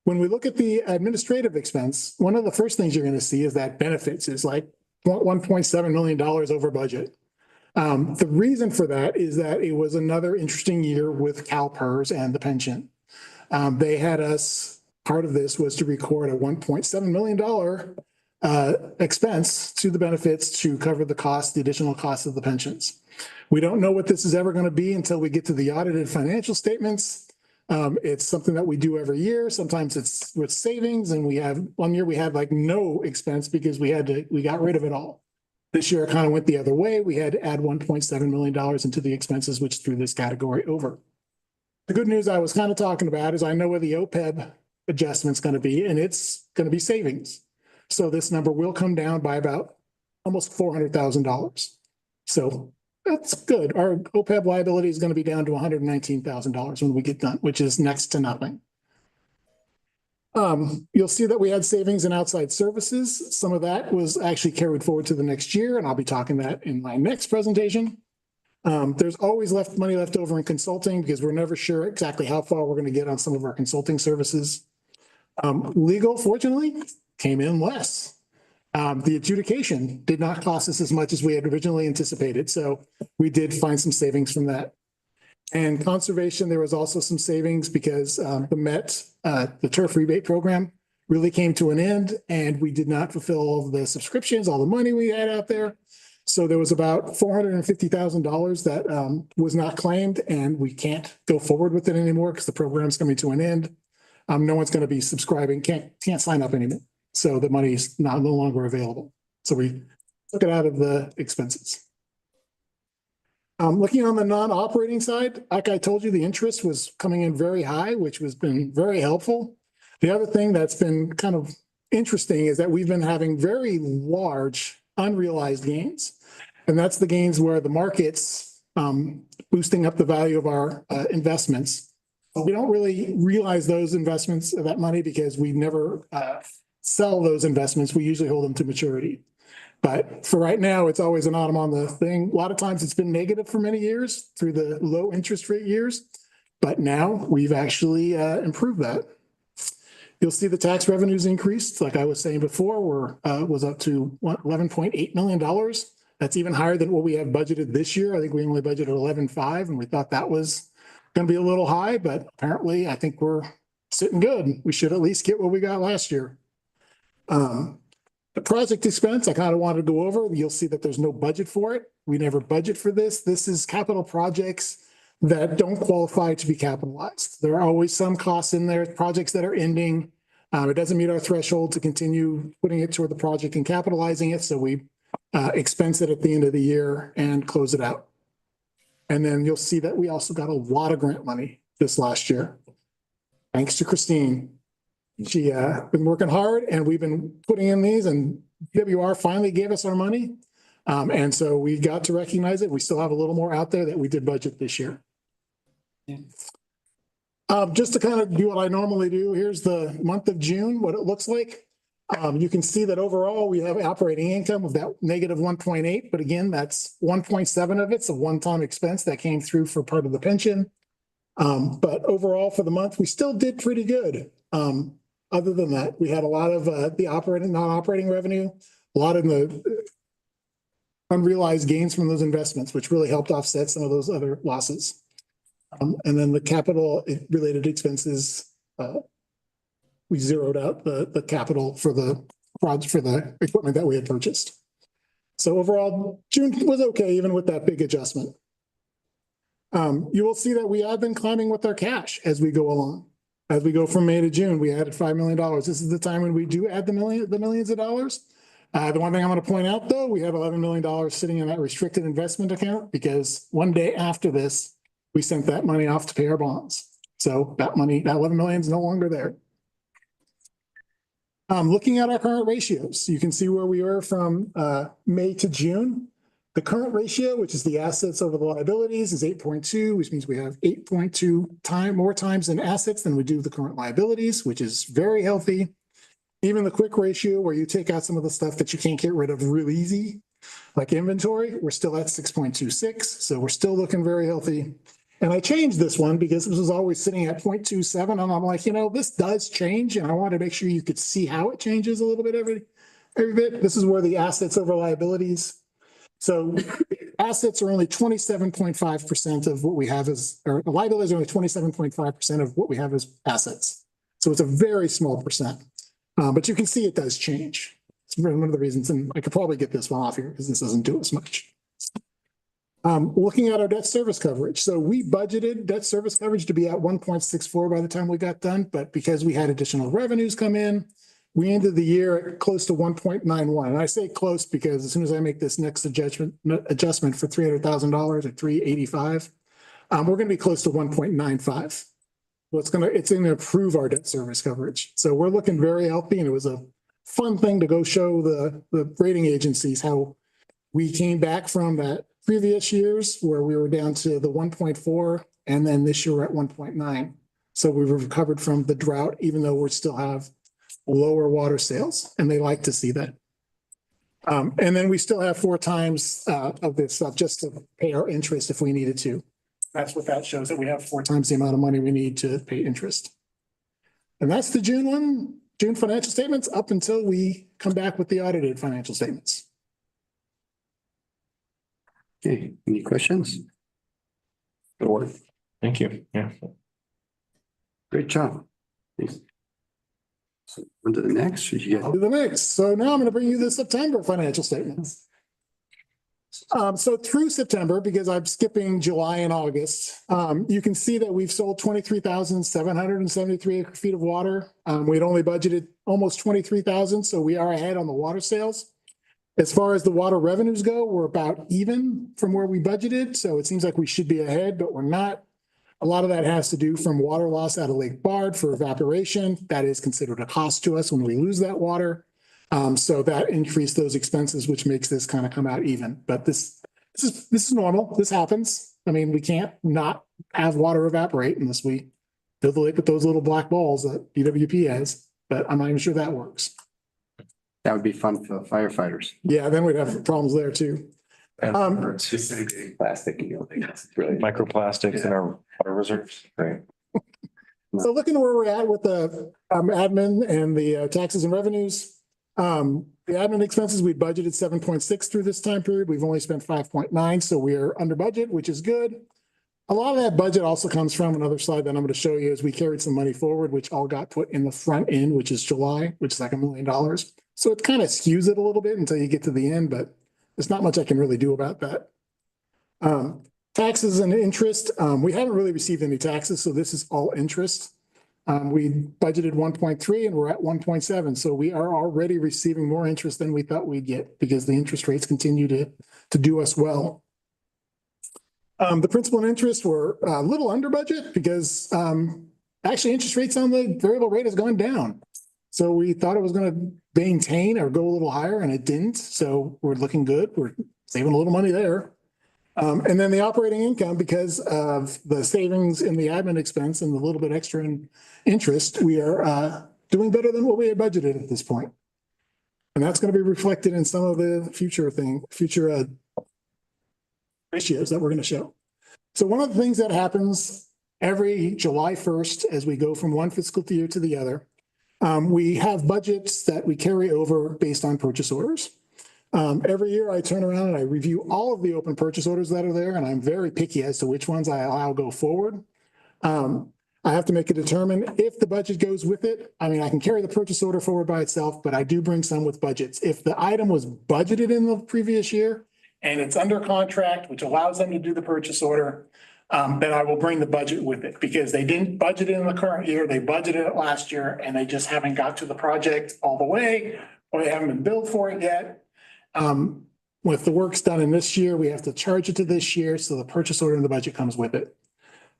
S12: When we look at the administrative expense, one of the first things you're going to see is that benefits is like $1.7 million over budget. The reason for that is that it was another interesting year with CalPERS and the pension. They had us, part of this was to record a $1.7 million expense to the benefits to cover the cost, the additional cost of the pensions. We don't know what this is ever going to be until we get to the audited financial statements. It's something that we do every year. Sometimes it's with savings, and one year we had like no expense because we got rid of it all. This year it kind of went the other way. We had to add $1.7 million into the expenses, which threw this category over. The good news I was kind of talking about is I know where the OPEB adjustment's going to be, and it's going to be savings. So this number will come down by about almost $400,000. So that's good. Our OPEB liability is going to be down to $119,000 when we get done, which is next to nothing. You'll see that we had savings in outside services. Some of that was actually carried forward to the next year, and I'll be talking that in my next presentation. There's always money left over in consulting because we're never sure exactly how far we're going to get on some of our consulting services. Legal, fortunately, came in less. The adjudication did not cost us as much as we had originally anticipated, so we did find some savings from that. And conservation, there was also some savings because the turf rebate program really came to an end, and we did not fulfill all of the subscriptions, all the money we had out there. So there was about $450,000 that was not claimed, and we can't go forward with it anymore because the program's coming to an end. No one's going to be subscribing, can't sign up anymore. So the money's no longer available. So we took it out of the expenses. Looking on the non-operating side, like I told you, the interest was coming in very high, which has been very helpful. The other thing that's been kind of interesting is that we've been having very large unrealized gains. And that's the gains where the market's boosting up the value of our investments. But we don't really realize those investments, that money, because we never sell those investments. We usually hold them to maturity. But for right now, it's always an autumn on the thing. A lot of times it's been negative for many years through the low interest rate years. But now we've actually improved that. You'll see the tax revenues increased. Like I was saying before, was up to $11.8 million. That's even higher than what we have budgeted this year. I think we only budgeted 11.5, and we thought that was going to be a little high, but apparently I think we're sitting good. We should at least get what we got last year. The project expense, I kind of wanted to go over. You'll see that there's no budget for it. We never budget for this. This is capital projects that don't qualify to be capitalized. There are always some costs in there, projects that are ending. It doesn't meet our threshold to continue putting it toward the project and capitalizing it. So we expense it at the end of the year and close it out. And then you'll see that we also got a lot of grant money this last year. Thanks to Christine. She been working hard and we've been putting in these, and WR finally gave us our money. And so we got to recognize it. We still have a little more out there that we did budget this year. Just to kind of do what I normally do, here's the month of June, what it looks like. You can see that overall we have operating income of that negative 1.8, but again, that's 1.7 of it's a one-time expense that came through for part of the pension. But overall for the month, we still did pretty good. Other than that, we had a lot of the operating, non-operating revenue, a lot of the unrealized gains from those investments, which really helped offset some of those other losses. And then the capital related expenses, we zeroed out the capital for the equipment that we had purchased. So overall, June was okay, even with that big adjustment. You will see that we have been climbing with our cash as we go along. As we go from May to June, we added $5 million. This is the time when we do add the millions of dollars. The one thing I'm going to point out, though, we have $11 million sitting in that restricted investment account because one day after this, we sent that money off to pay our bonds. So that money, that 11 million is no longer there. Looking at our current ratios, you can see where we were from May to June. The current ratio, which is the assets over the liabilities, is 8.2, which means we have 8.2 more times in assets than we do the current liabilities, which is very healthy. Even the quick ratio, where you take out some of the stuff that you can't get rid of real easy, like inventory, we're still at 6.26. So we're still looking very healthy. And I changed this one because this was always sitting at 0.27. And I'm like, this does change. And I want to make sure you could see how it changes a little bit every bit. This is where the assets over liabilities. So assets are only 27.5% of what we have or liabilities are only 27.5% of what we have as assets. So it's a very small percent. But you can see it does change. It's one of the reasons, and I could probably get this one off here because this doesn't do as much. Looking at our debt service coverage. So we budgeted debt service coverage to be at 1.64 by the time we got done, but because we had additional revenues come in, we ended the year at close to 1.91. And I say close because as soon as I make this next adjustment for $300,000 at 385, we're going to be close to 1.95. Well, it's going to improve our debt service coverage. So we're looking very healthy, and it was a fun thing to go show the rating agencies how we came back from that previous years where we were down to the 1.4, and then this year we're at 1.9. So we've recovered from the drought, even though we still have lower water sales, and they like to see that. And then we still have 4 times of this stuff just to pay our interest if we needed to. That's what that shows, that we have 4 times the amount of money we need to pay interest. And that's the June financial statements up until we come back with the audited financial statements.
S1: Okay, any questions?
S11: Good work. Thank you. Yeah.
S1: Great job. Thanks. So on to the next.
S12: I'll do the next. So now I'm going to bring you the September financial statements. So through September, because I'm skipping July and August, you can see that we've sold 23,773 acre feet of water. We'd only budgeted almost 23,000, so we are ahead on the water sales. As far as the water revenues go, we're about even from where we budgeted. So it seems like we should be ahead, but we're not. A lot of that has to do from water loss out of Lake Bard for evaporation. That is considered a cost to us when we lose that water. So that increased those expenses, which makes this kind of come out even. But this is normal. This happens. I mean, we can't not have water evaporate unless we fill the lake with those little black balls that BWP has. But I'm not even sure that works.
S1: That would be fun for firefighters.
S12: Yeah, then we'd have problems there too.
S11: It's just plastic, it's really microplastics in our water reserves. Right.
S12: So looking at where we're at with the admin and the taxes and revenues, the admin expenses, we budgeted 7.6 through this time period. We've only spent 5.9, so we're under budget, which is good. A lot of that budget also comes from another slide that I'm going to show you as we carried some money forward, which all got put in the front end, which is July, which is like $1 million. So it kind of skews it a little bit until you get to the end, but there's not much I can really do about that. Taxes and interest, we haven't really received any taxes, so this is all interest. We budgeted 1.3 and we're at 1.7. So we are already receiving more interest than we thought we'd get because the interest rates continue to do us well. The principal and interest were a little under budget because actually interest rates on the variable rate has gone down. So we thought it was going to maintain or go a little higher and it didn't. So we're looking good. We're saving a little money there. And then the operating income, because of the savings in the admin expense and the little bit extra in interest, we are doing better than what we had budgeted at this point. And that's going to be reflected in some of the future ratios that we're going to show. So one of the things that happens every July 1st, as we go from one fiscal year to the other, we have budgets that we carry over based on purchase orders. Every year I turn around and I review all of the open purchase orders that are there, and I'm very picky as to which ones I allow go forward. I have to make a determine if the budget goes with it. I mean, I can carry the purchase order forward by itself, but I do bring some with budgets. If the item was budgeted in the previous year and it's under contract, which allows them to do the purchase order, then I will bring the budget with it because they didn't budget it in the current year. They budgeted it last year and they just haven't got to the project all the way, or they haven't been billed for it yet. With the works done in this year, we have to charge it to this year. So the purchase order and the budget comes with it.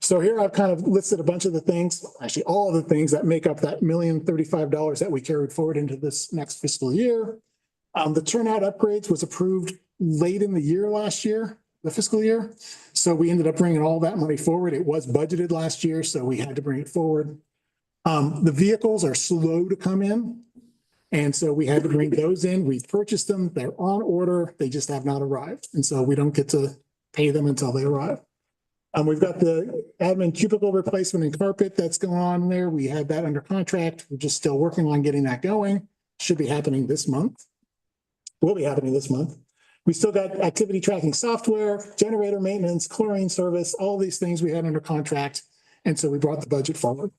S12: So here I've kind of listed a bunch of the things, actually all of the things that make up that $1,035,000 that we carried forward into this next fiscal year. The turnout upgrades was approved late in the year last year, the fiscal year. So we ended up bringing all that money forward. It was budgeted last year, so we had to bring it forward. The vehicles are slow to come in. And so we had to bring those in. We've purchased them. They're on order. They just have not arrived. And so we don't get to pay them until they arrive. We've got the admin cubicle replacement and carpet that's going on there. We had that under contract. We're just still working on getting that going. Should be happening this month. Will be happening this month. We still got activity tracking software, generator maintenance, chlorine service, all these things we had under contract. And so we brought the budget forward.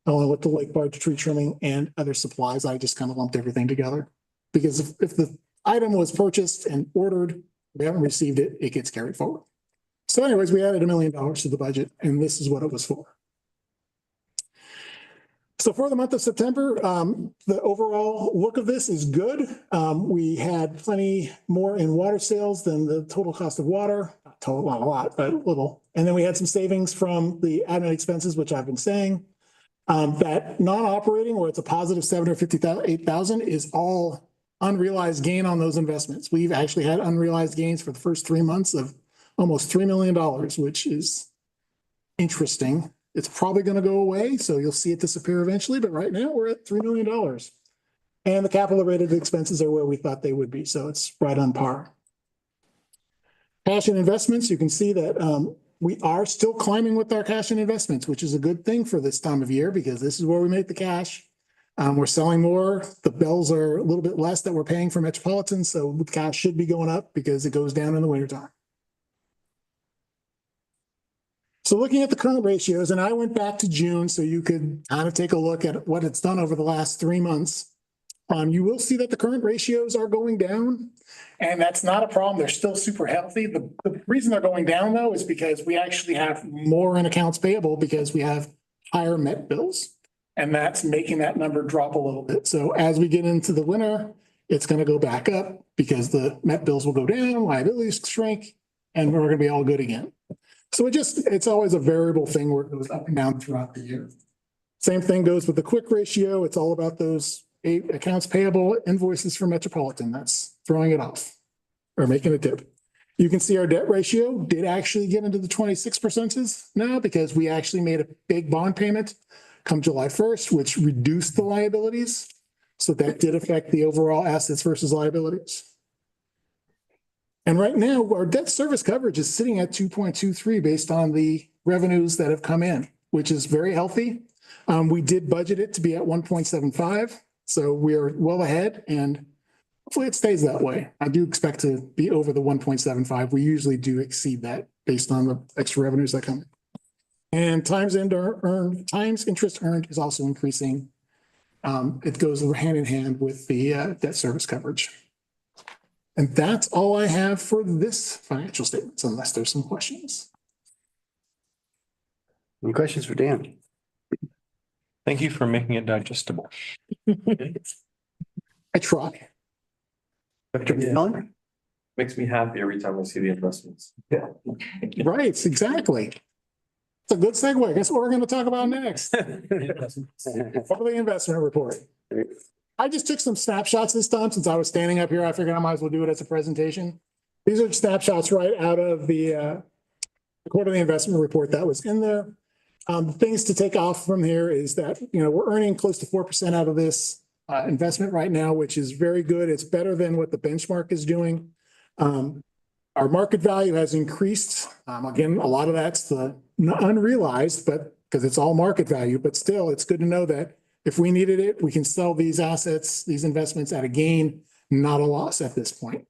S12: Along with the lake barge tree trimming and other supplies, I just kind of lumped everything together. Because if the item was purchased and ordered, we haven't received it, it gets carried forward. So anyways, we added $1 million to the budget and this is what it was for. So for the month of September, the overall look of this is good. We had plenty more in water sales than the total cost of water. Not total, not a lot, but a little. And then we had some savings from the admin expenses, which I've been saying. That non-operating, where it's a positive $758,000, is all unrealized gain on those investments. We've actually had unrealized gains for the first 3 months of almost $3 million, which is interesting. It's probably going to go away, so you'll see it disappear eventually. But right now we're at $3 million. And the capital rated expenses are where we thought they would be, so it's right on par. Cash and investments, you can see that we are still climbing with our cash and investments, which is a good thing for this time of year because this is where we make the cash. We're selling more. The bills are a little bit less that we're paying for Metropolitan, so the cash should be going up because it goes down in the wintertime. So looking at the current ratios, and I went back to June so you could kind of take a look at what it's done over the last 3 months. You will see that the current ratios are going down, and that's not a problem. They're still super healthy. The reason they're going down, though, is because we actually have more in accounts payable because we have higher Met bills, and that's making that number drop a little bit. So as we get into the winter, it's going to go back up because the Met bills will go down, liabilities shrink, and we're going to be all good again. So it's always a variable thing where it goes up and down throughout the year. Same thing goes with the quick ratio. It's all about those accounts payable invoices for Metropolitan. That's throwing it off or making a dip. You can see our debt ratio did actually get into the 26% now because we actually made a big bond payment come July 1st, which reduced the liabilities. So that did affect the overall assets versus liabilities. And right now our debt service coverage is sitting at 2.23 based on the revenues that have come in, which is very healthy. We did budget it to be at 1.75. So we are well ahead and hopefully it stays that way. I do expect to be over the 1.75. We usually do exceed that based on the extra revenues that come in. And times interest earned is also increasing. It goes hand in hand with the debt service coverage. And that's all I have for this financial statements, unless there's some questions.
S1: Any questions for Dan?
S11: Thank you for making it digestible.
S12: I try.
S1: Dr. Miller?
S13: Makes me happy every time I see the investments.
S12: Right, exactly. It's a good segue. Guess what we're going to talk about next? Quarterly investment report. I just took some snapshots this time since I was standing up here. I figured I might as well do it as a presentation. These are snapshots right out of the quarterly investment report that was in there. Things to take off from here is that, we're earning close to 4% out of this investment right now, which is very good. It's better than what the benchmark is doing. Our market value has increased. Again, a lot of that's the unrealized, but because it's all market value, but still it's good to know that if we needed it, we can sell these assets, these investments at a gain, not a loss at this point.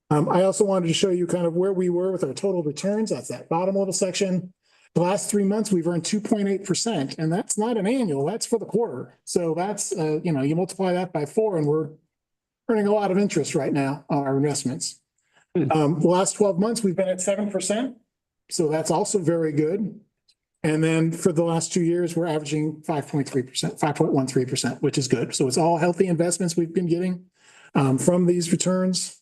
S12: I also wanted to show you kind of where we were with our total returns. That's that bottom little section. The last 3 months, we've earned 2.8%, and that's not an annual, that's for the quarter. So that's, you multiply that by 4 and we're earning a lot of interest right now on our investments. The last 12 months, we've been at 7%. So that's also very good. And then for the last 2 years, we're averaging 5.3%, 5.13%, which is good. So it's all healthy investments we've been getting from these returns.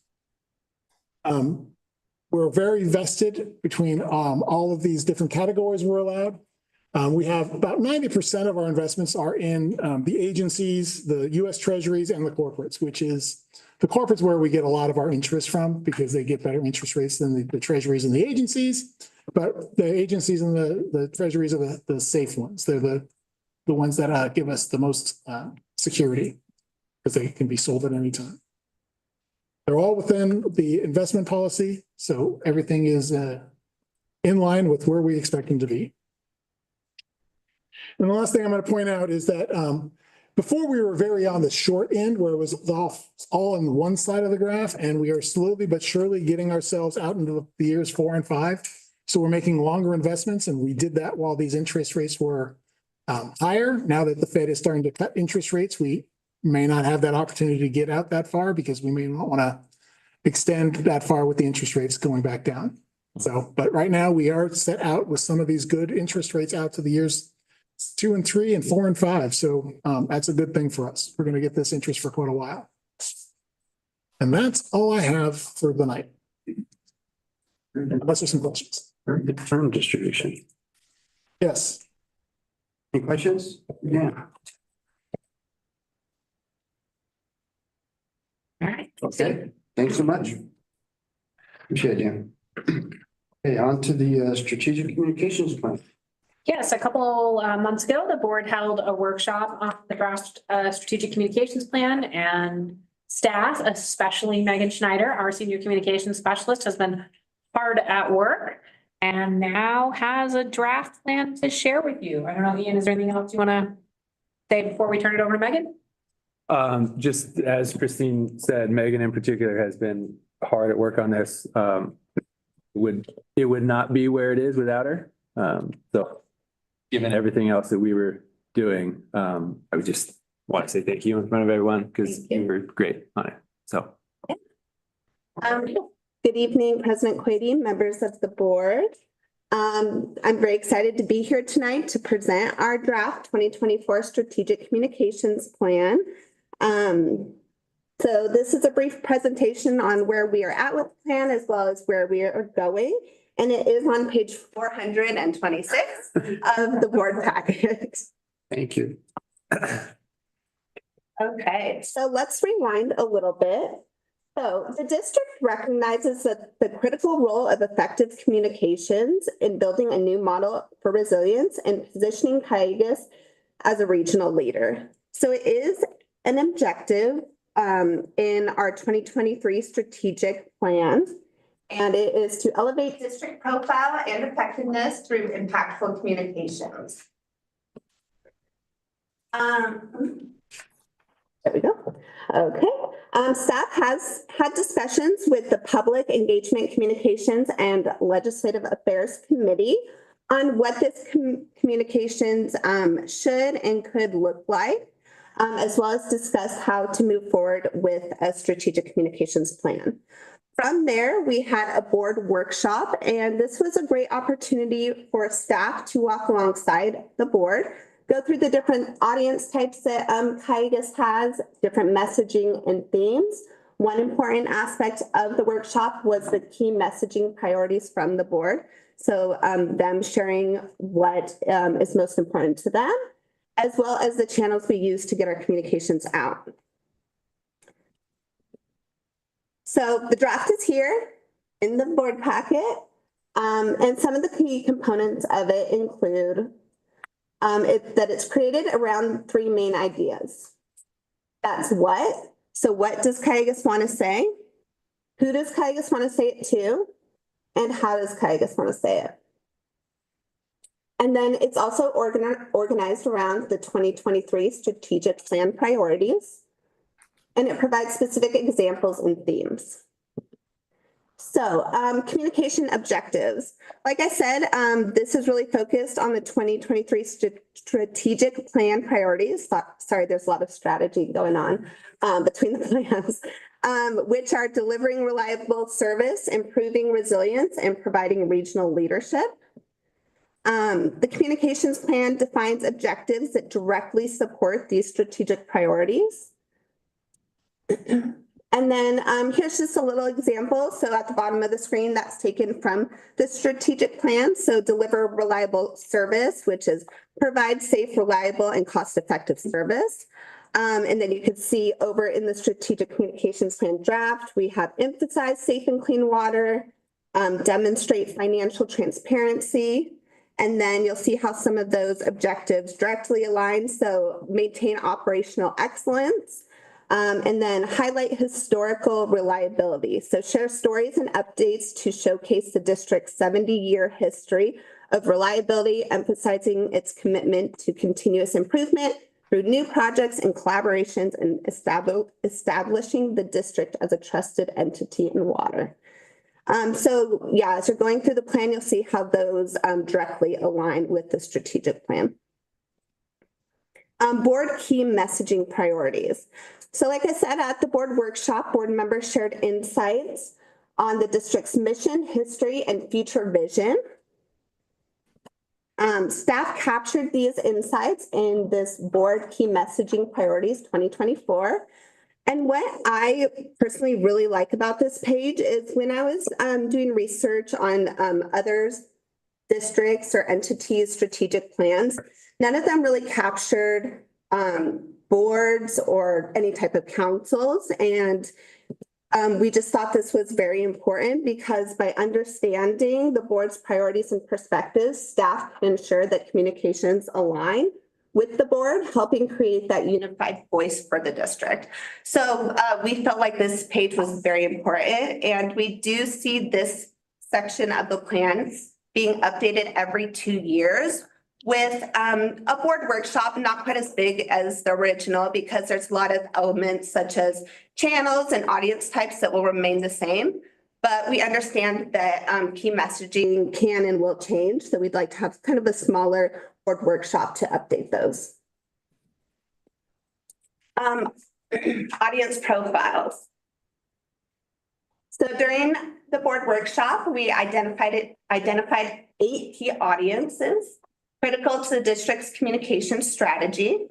S12: We're very vested between all of these different categories we're allowed. We have about 90% of our investments are in the agencies, the US Treasuries and the corporates, which is the corporates where we get a lot of our interest from because they get better interest rates than the Treasuries and the agencies. But the agencies and the Treasuries are the safe ones. They're the ones that give us the most security because they can be sold at any time. They're all within the investment policy, so everything is in line with where we expect them to be. And the last thing I'm going to point out is that before we were very on the short end where it was all on one side of the graph, and we are slowly but surely getting ourselves out into the years 4 and 5. So we're making longer investments, and we did that while these interest rates were higher. Now that the Fed is starting to cut interest rates, we may not have that opportunity to get out that far because we may not want to extend that far with the interest rates going back down. So, but right now we are set out with some of these good interest rates out to the years 2 and 3 and 4 and 5. So that's a good thing for us. We're going to get this interest for quite a while. And that's all I have for the night. Unless there's some questions.
S1: Very good term distribution.
S12: Yes.
S1: Any questions? Yeah.
S3: All right.
S1: Okay. Thanks so much. Appreciate you. Okay, on to the strategic communications plan.
S3: Yes, a couple months ago, the board held a workshop on the draft strategic communications plan, and staff, especially Megan Schneider, our senior communications specialist, has been hard at work and now has a draft plan to share with you. I don't know, Ian, is there anything else you want to say before we turn it over to Megan?
S5: Just as Christine said, Megan in particular has been hard at work on this. It would not be where it is without her. So given everything else that we were doing, I would just want to say thank you in front of everyone because you were great on it. So.
S14: Good evening, President Quady, members of the board. I'm very excited to be here tonight to present our draft 2024 strategic communications plan. So this is a brief presentation on where we are at with the plan as well as where we are going. And it is on page 426 of the board packet.
S1: Thank you.
S14: Okay, so let's rewind a little bit. So the district recognizes that the critical role of effective communications in building a new model for resilience and positioning Calleguas as a regional leader. So it is an objective in our 2023 strategic plan, and it is to elevate district profile and effectiveness through impactful communications. There we go. Okay. Staff has had discussions with the Public Engagement Communications and Legislative Affairs Committee on what this communications should and could look like, as well as discuss how to move forward with a strategic communications plan. From there, we had a board workshop, and this was a great opportunity for staff to walk alongside the board, go through the different audience types that Calleguas has, different messaging and themes. One important aspect of the workshop was the key messaging priorities from the board. So them sharing what is most important to them, as well as the channels we use to get our communications out. So the draft is here in the board packet. And some of the key components of it include that it's created around three main ideas. That's what. So what does Calleguas want to say? Who does Calleguas want to say it to? And how does Calleguas want to say it? And then it's also organized around the 2023 strategic plan priorities. And it provides specific examples and themes. So communication objectives. Like I said, this is really focused on the 2023 strategic plan priorities. Sorry, there's a lot of strategy going on between the plans, which are delivering reliable service, improving resilience, and providing regional leadership. The communications plan defines objectives that directly support these strategic priorities. And then here's just a little example. So at the bottom of the screen, that's taken from the strategic plan. So deliver reliable service, which is provide safe, reliable, and cost-effective service. And then you can see over in the strategic communications plan draft, we have emphasized safe and clean water, demonstrate financial transparency. And then you'll see how some of those objectives directly align. So maintain operational excellence. And then highlight historical reliability. So share stories and updates to showcase the district's 70-year history of reliability, emphasizing its commitment to continuous improvement through new projects and collaborations and establishing the district as a trusted entity in water. So yeah, as you're going through the plan, you'll see how those directly align with the strategic plan. Board key messaging priorities. So like I said, at the board workshop, board members shared insights on the district's mission, history, and future vision. Staff captured these insights in this board key messaging priorities 2024. And what I personally really like about this page is when I was doing research on other districts or entities' strategic plans, none of them really captured boards or any type of councils. And we just thought this was very important because by understanding the board's priorities and perspectives, staff can ensure that communications align with the board, helping create that unified voice for the district. So we felt like this page was very important, and we do see this section of the plan being updated every 2 years with a board workshop, not quite as big as the original because there's a lot of elements such as channels and audience types that will remain the same. But we understand that key messaging can and will change. So we'd like to have kind of a smaller board workshop to update those. Audience profiles. So during the board workshop, we identified 8 key audiences critical to the district's communication strategy.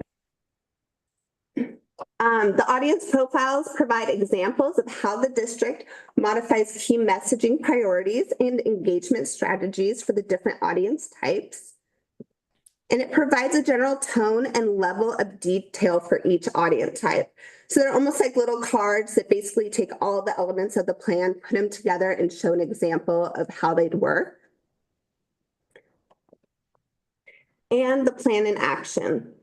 S14: The audience profiles provide examples of how the district modifies key messaging priorities and engagement strategies for the different audience types. And it provides a general tone and level of detail for each audience type. So they're almost like little cards that basically take all the elements of the plan, put them together, and show an example of how they'd work. And the plan in action.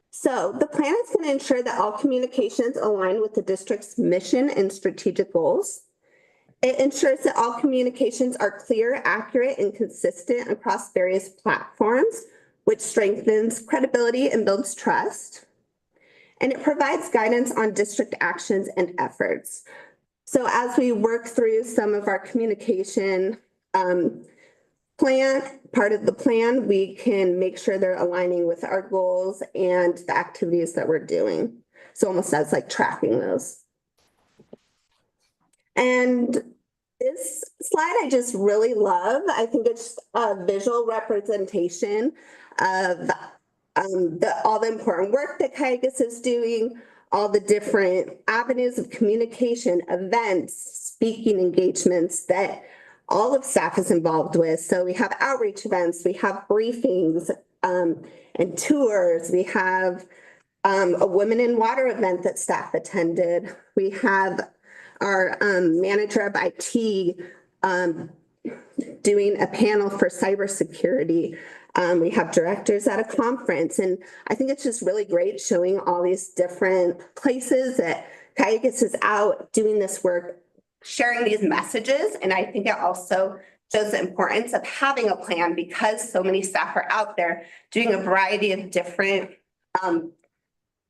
S14: So the plan is going to ensure that all communications align with the district's mission and strategic goals. It ensures that all communications are clear, accurate, and consistent across various platforms, which strengthens credibility and builds trust. And it provides guidance on district actions and efforts. So as we work through some of our communication part of the plan, we can make sure they're aligning with our goals and the activities that we're doing. So almost as like tracking those. And this slide I just really love. I think it's a visual representation of all the important work that Calleguas is doing, all the different avenues of communication, events, speaking engagements that all of staff is involved with. So we have outreach events, we have briefings, and tours. We have a Women in Water event that staff attended. We have our manager of IT doing a panel for cybersecurity. We have directors at a conference, and I think it's just really great showing all these different places that Calleguas is out doing this work, sharing these messages. And I think it also shows the importance of having a plan because so many staff are out there doing a variety of different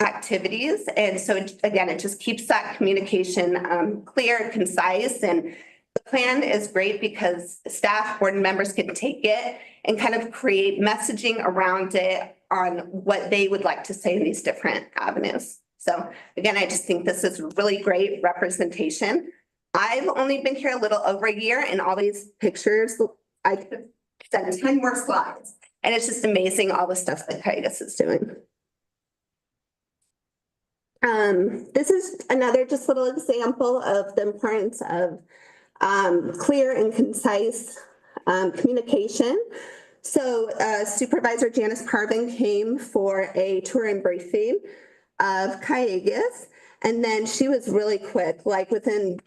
S14: activities. And so again, it just keeps that communication clear and concise. And the plan is great because staff, board members can take it and kind of create messaging around it on what they would like to say in these different avenues. So again, I just think this is really great representation. I've only been here a little over a year, and all these pictures, I could have done 10 more slides. And it's just amazing all the stuff that Calleguas is doing. This is another just little example of the importance of clear and concise communication. So Supervisor Janice Parvin came for a tour and briefing of Calleguas, and then she was really quick, like within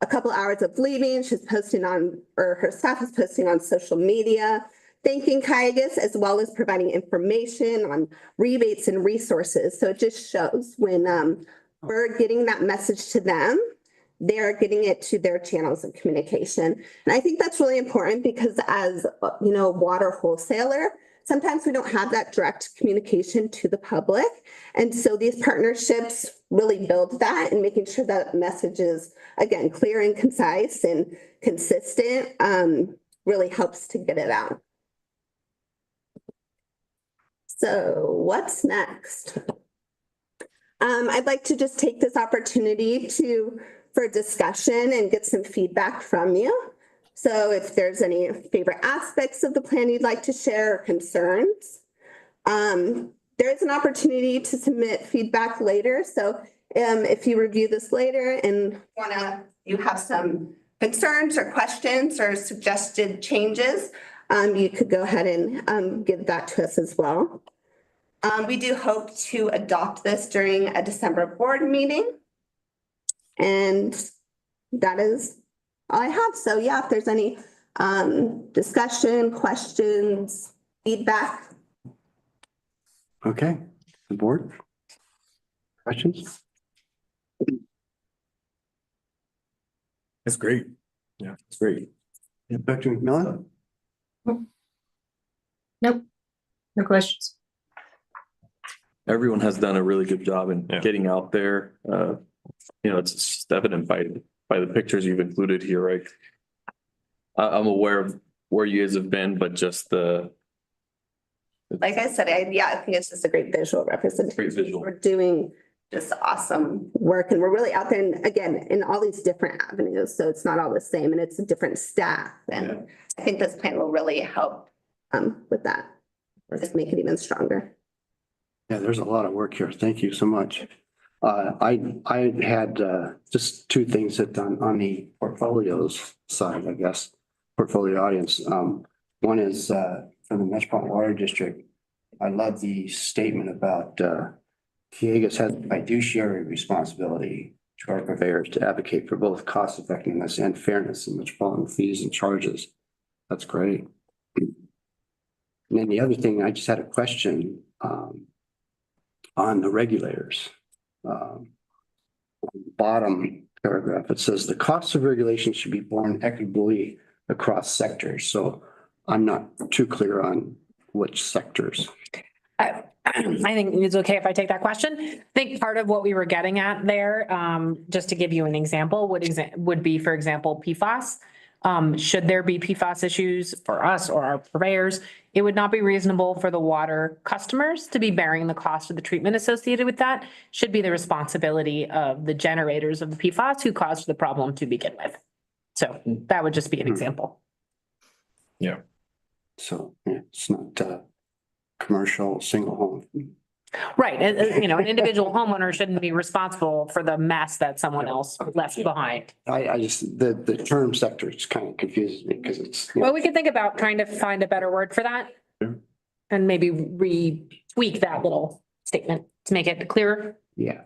S14: a couple hours of leaving, she's posting on, or her staff is posting on social media, thanking Calleguas as well as providing information on rebates and resources. So it just shows when we're getting that message to them, they're getting it to their channels of communication. And I think that's really important because as you know, water wholesaler, sometimes we don't have that direct communication to the public. And so these partnerships really build that, and making sure that message is, again, clear and concise and consistent really helps to get it out. So what's next? I'd like to just take this opportunity for discussion and get some feedback from you. So if there's any favorite aspects of the plan you'd like to share or concerns, there is an opportunity to submit feedback later. So if you review this later and you have some concerns or questions or suggested changes, you could go ahead and give that to us as well. We do hope to adopt this during a December board meeting. And that is all I have. So yeah, if there's any discussion, questions, feedback.
S1: Okay, the board. Questions?
S5: That's great.
S11: Yeah,
S5: it's great.
S1: Yeah, Dr. McMillan?
S10: Nope, no questions.
S13: Everyone has done a really good job in getting out there. It's just evident by the pictures you've included here, right? I'm aware of where you guys have been, but just
S14: Like I said, I think it's just a great visual representation.
S13: Great visual.
S14: We're doing just awesome work, and we're really out there, and again, in all these different avenues. So it's not all the same, and it's a different staff. And I think this plan will really help with that. Just make it even stronger.
S1: Yeah, there's a lot of work here. Thank you so much. I had just two things that on the portfolios side, I guess, portfolio audience. One is from the Metropolitan Water District. I love the statement about Calleguas has a fiduciary responsibility to our purveyors to advocate for both cost effectiveness and fairness in metropolitan fees and charges. That's great. And then the other thing, I just had a question on the regulators. Bottom paragraph, it says the costs of regulation should be borne equitably across sectors. So I'm not too clear on which sectors.
S3: I think it's okay if I take that question. I think part of what we were getting at there, just to give you an example, would be, for example, PFAS. Should there be PFAS issues for us or our purveyors, it would not be reasonable for the water customers to be bearing the cost of the treatment associated with that. Should be the responsibility of the generators of the PFAS who caused the problem to begin with. So that would just be an example.
S11: Yeah.
S1: So yeah, it's not commercial single home
S3: Right, and, you know, an individual homeowner shouldn't be responsible for the mess that someone else left behind.
S1: I just, the term sector just kind of confuses me because it's.
S3: Well, we could think about trying to find a better word for that.
S1: Sure.
S3: And maybe tweak that little statement to make it clearer.
S1: Yeah.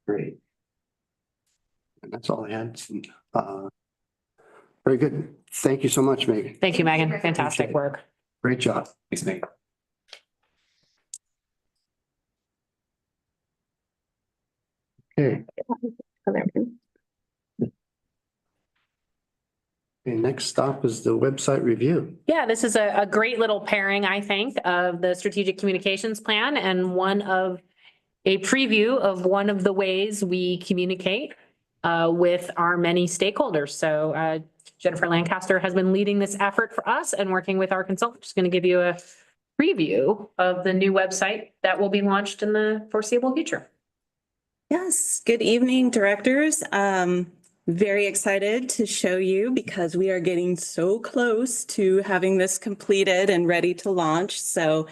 S1: Great. And that's all I had. Very good. Thank you so much, Megan.
S3: Thank you, Megan. Fantastic work.
S1: Great job.
S2: Thanks, Nate.
S1: Okay. Okay, next stop is the website review.
S3: Yeah, this is a great little pairing, I think, of the strategic communications plan and a preview of one of the ways we communicate with our many stakeholders. So Jennifer Lancaster has been leading this effort for us and working with our consultant. Just going to give you a preview of the new website that will be launched in the foreseeable future.
S15: Yes, good evening, directors. Very excited to show you because we are getting so close to having this completed and ready to launch. So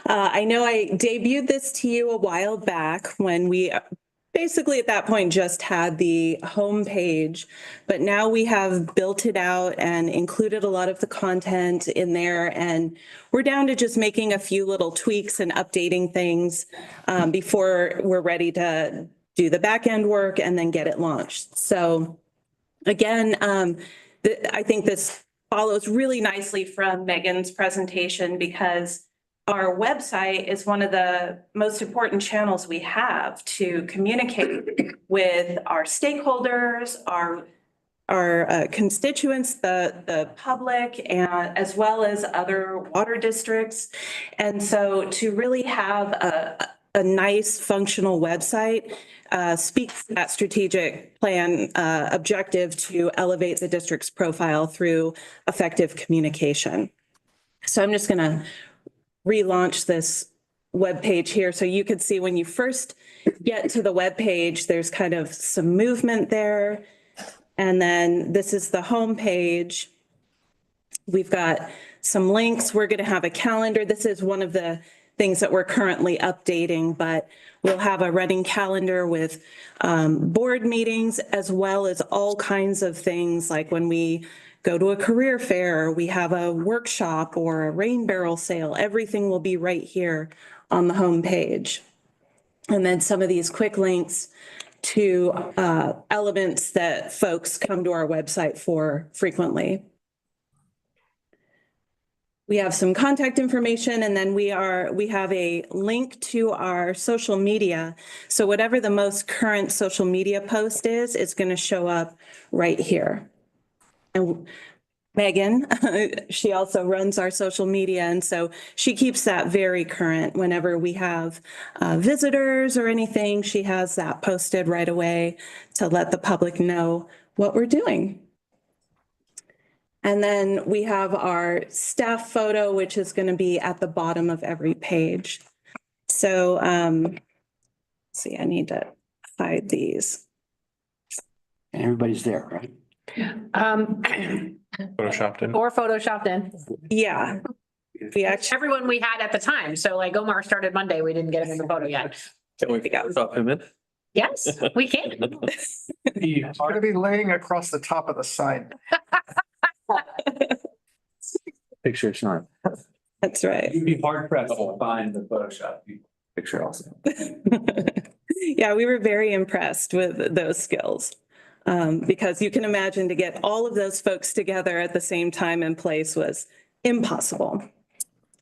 S15: I know I debuted this to you a while back when we basically at that point just had the homepage, but now we have built it out and included a lot of the content in there. And we're down to just making a few little tweaks and updating things before we're ready to do the back end work and then get it launched. So again, I think this follows really nicely from Megan's presentation because our website is one of the most important channels we have to communicate with our stakeholders, our constituents, the public, and as well as other water districts. And so to really have a nice functional website speaks to that strategic plan objective to elevate the district's profile through effective communication. So I'm just going to relaunch this webpage here. So you can see when you first get to the webpage, there's kind of some movement there. And then this is the home page. We've got some links. We're going to have a calendar. This is one of the things that we're currently updating, but we'll have a running calendar with board meetings as well as all kinds of things like when we go to a career fair, we have a workshop or a rain barrel sale, everything will be right here on the home page. And then some of these quick links to elements that folks come to our website for frequently. We have some contact information and then we have a link to our social media. So whatever the most current social media post is, it's going to show up right here. And Megan, she also runs our social media. And so she keeps that very current whenever we have visitors or anything. She has that posted right away to let the public know what we're doing. And then we have our staff photo, which is going to be at the bottom of every page. So, see, I need to hide these.
S1: And everybody's there, right?
S11: Photoshopped in.
S3: Or photoshopped in.
S15: Yeah. We actually,
S3: Everyone we had at the time. So like Omar started Monday, we didn't get him in the photo yet.
S13: Can we Photoshop him in?
S3: Yes, we can.
S8: It's going to be laying across the top of the sign.
S5: Picture Sean.
S15: that's right.
S13: You'd be hard pressed to find the Photoshop picture also.
S15: Yeah, we were very impressed with those skills. Because you can imagine to get all of those folks together at the same time and place was impossible.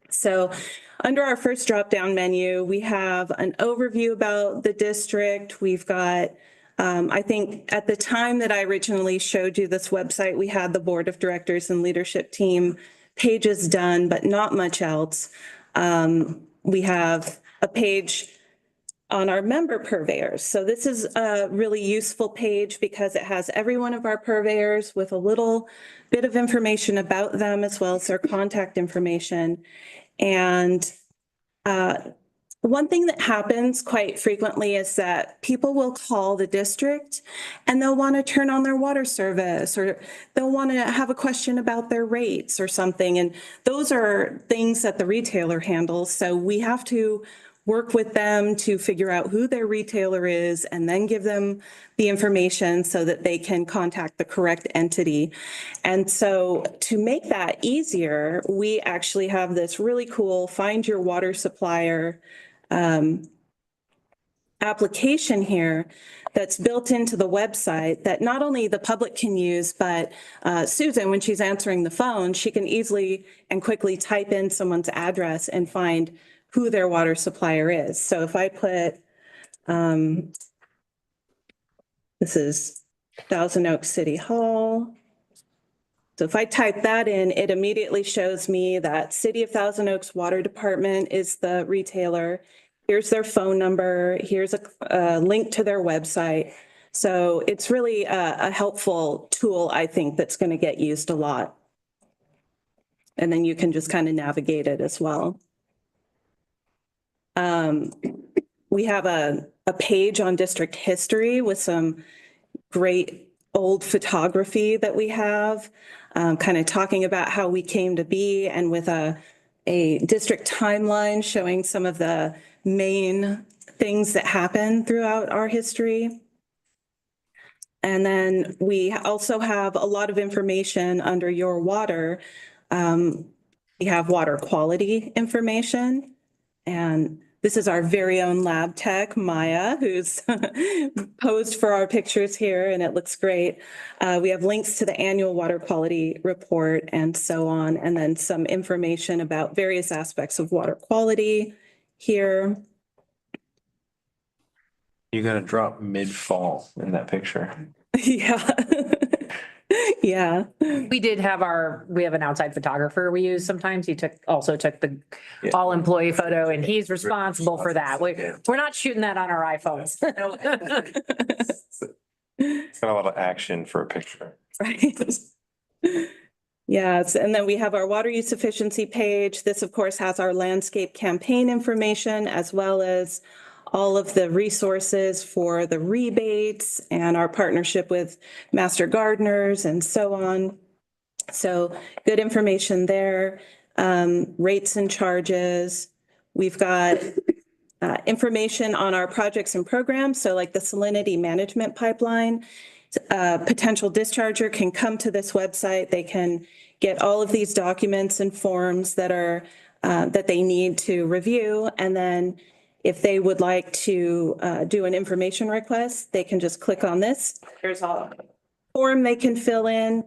S15: So under our first drop-down menu, we have an overview about the district. We've got, I think at the time that I originally showed you this website, we had the board of directors and leadership team pages done, but not much else. We have a page on our member purveyors. So this is a really useful page because it has every one of our purveyors with a little bit of information about them as well as their contact information. And one thing that happens quite frequently is that people will call the district and they'll want to turn on their water service or they'll want to have a question about their rates or something. And those are things that the retailer handles. So we have to work with them to figure out who their retailer is and then give them the information so that they can contact the correct entity. And so to make that easier, we actually have this really cool Find Your Water Supplier application here that's built into the website that not only the public can use, but Susan, when she's answering the phone, she can easily and quickly type in someone's address and find who their water supplier is. So if I put, this is Thousand Oaks City Hall. So if I type that in, it immediately shows me that City of Thousand Oaks Water Department is the retailer. Here's their phone number. Here's a link to their website. So it's really a helpful tool, I think, that's going to get used a lot. And then you can just kind of navigate it as well. We have a page on district history with some great old photography that we have, kind of talking about how we came to be, and with a district timeline showing some of the main things that happen throughout our history. And then we also have a lot of information under Your Water. We have water quality information, and this is our very own lab tech, Maya, who's posed for our pictures here, and it looks great. We have links to the annual water quality report and so on, and then some information about various aspects of water quality here.
S11: You got to drop mid-fall in that picture.
S15: Yeah. Yeah.
S3: We have an outside photographer we use sometimes. He also took the all employee photo, and he's responsible for that. We're not shooting that on our iPhones.
S11: It's got a lot of action for a picture.
S15: Right. Yes, and then we have our water use efficiency page. This, of course, has our landscape campaign information, as well as all of the resources for the rebates and our partnership with Master Gardeners and so on. So good information there. Rates and charges. We've got information on our projects and programs. So like the salinity management pipeline, potential discharger can come to this website. They can get all of these documents and forms that are that they need to review, and then if they would like to do an information request, they can just click on this. There's a form they can fill in.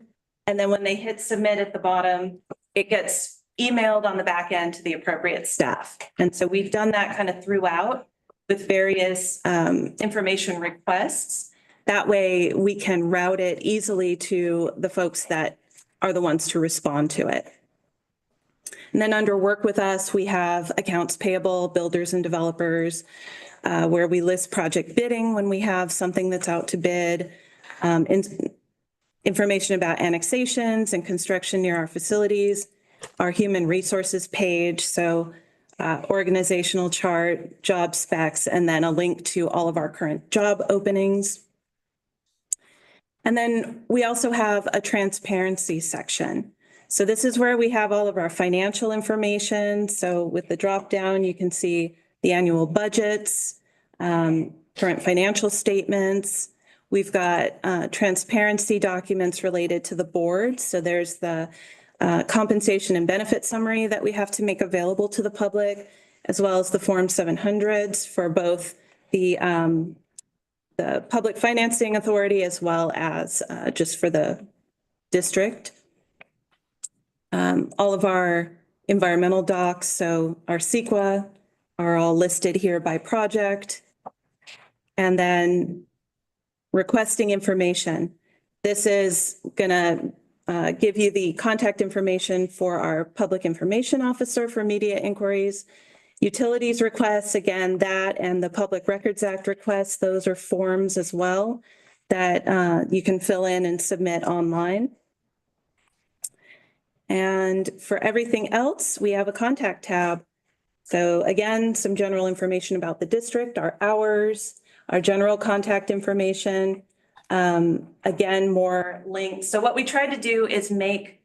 S15: And then when they hit submit at the bottom, it gets emailed on the back end to the appropriate staff. And so we've done that kind of throughout with various information requests. That way we can route it easily to the folks that are the ones to respond to it. And then under work with us, we have accounts payable, builders and developers, where we list project bidding when we have something that's out to bid, information about annexations and construction near our facilities, our human resources page, so organizational chart, job specs, and then a link to all of our current job openings. And then we also have a transparency section. So this is where we have all of our financial information. So with the drop down, you can see the annual budgets, current financial statements. We've got transparency documents related to the board. So there's the compensation and benefit summary that we have to make available to the public, as well as the Form 700s for both the Public Financing Authority as well as just for the district. All of our environmental docs, so our CEQA, are all listed here by project. And then requesting information. This is gonna give you the contact information for our public information officer for media inquiries. Utilities requests, again, that and the Public Records Act requests, those are forms as well that you can fill in and submit online. And for everything else, we have a contact tab. So again, some general information about the district, our hours, our general contact information. Again, more links. So what we try to do is make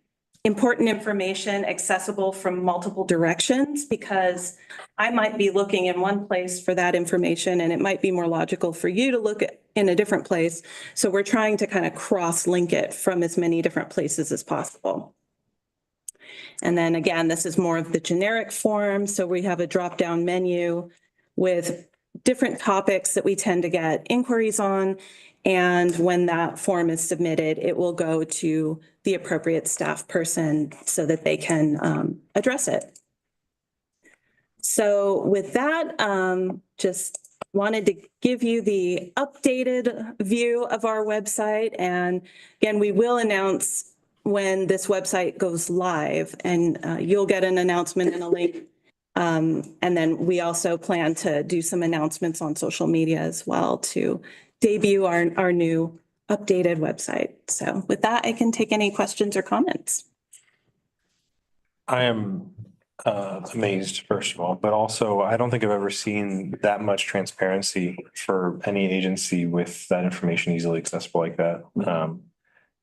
S15: important information accessible from multiple directions, because I might be looking in one place for that information and it might be more logical for you to look at in a different place. So we're trying to kind of cross-link it from as many different places as possible. And then again, this is more of the generic form. So we have a drop-down menu with different topics that we tend to get inquiries on. And when that form is submitted, it will go to the appropriate staff person so that they can address it. So with that, just wanted to give you the updated view of our website. And again, we will announce when this website goes live, and you'll get an announcement and a link. And then we also plan to do some announcements on social media as well to debut our new updated website. So with that, I can take any questions or comments.
S11: I am amazed, first of all, but also I don't think I've ever seen that much transparency for any agency with that information easily accessible like that.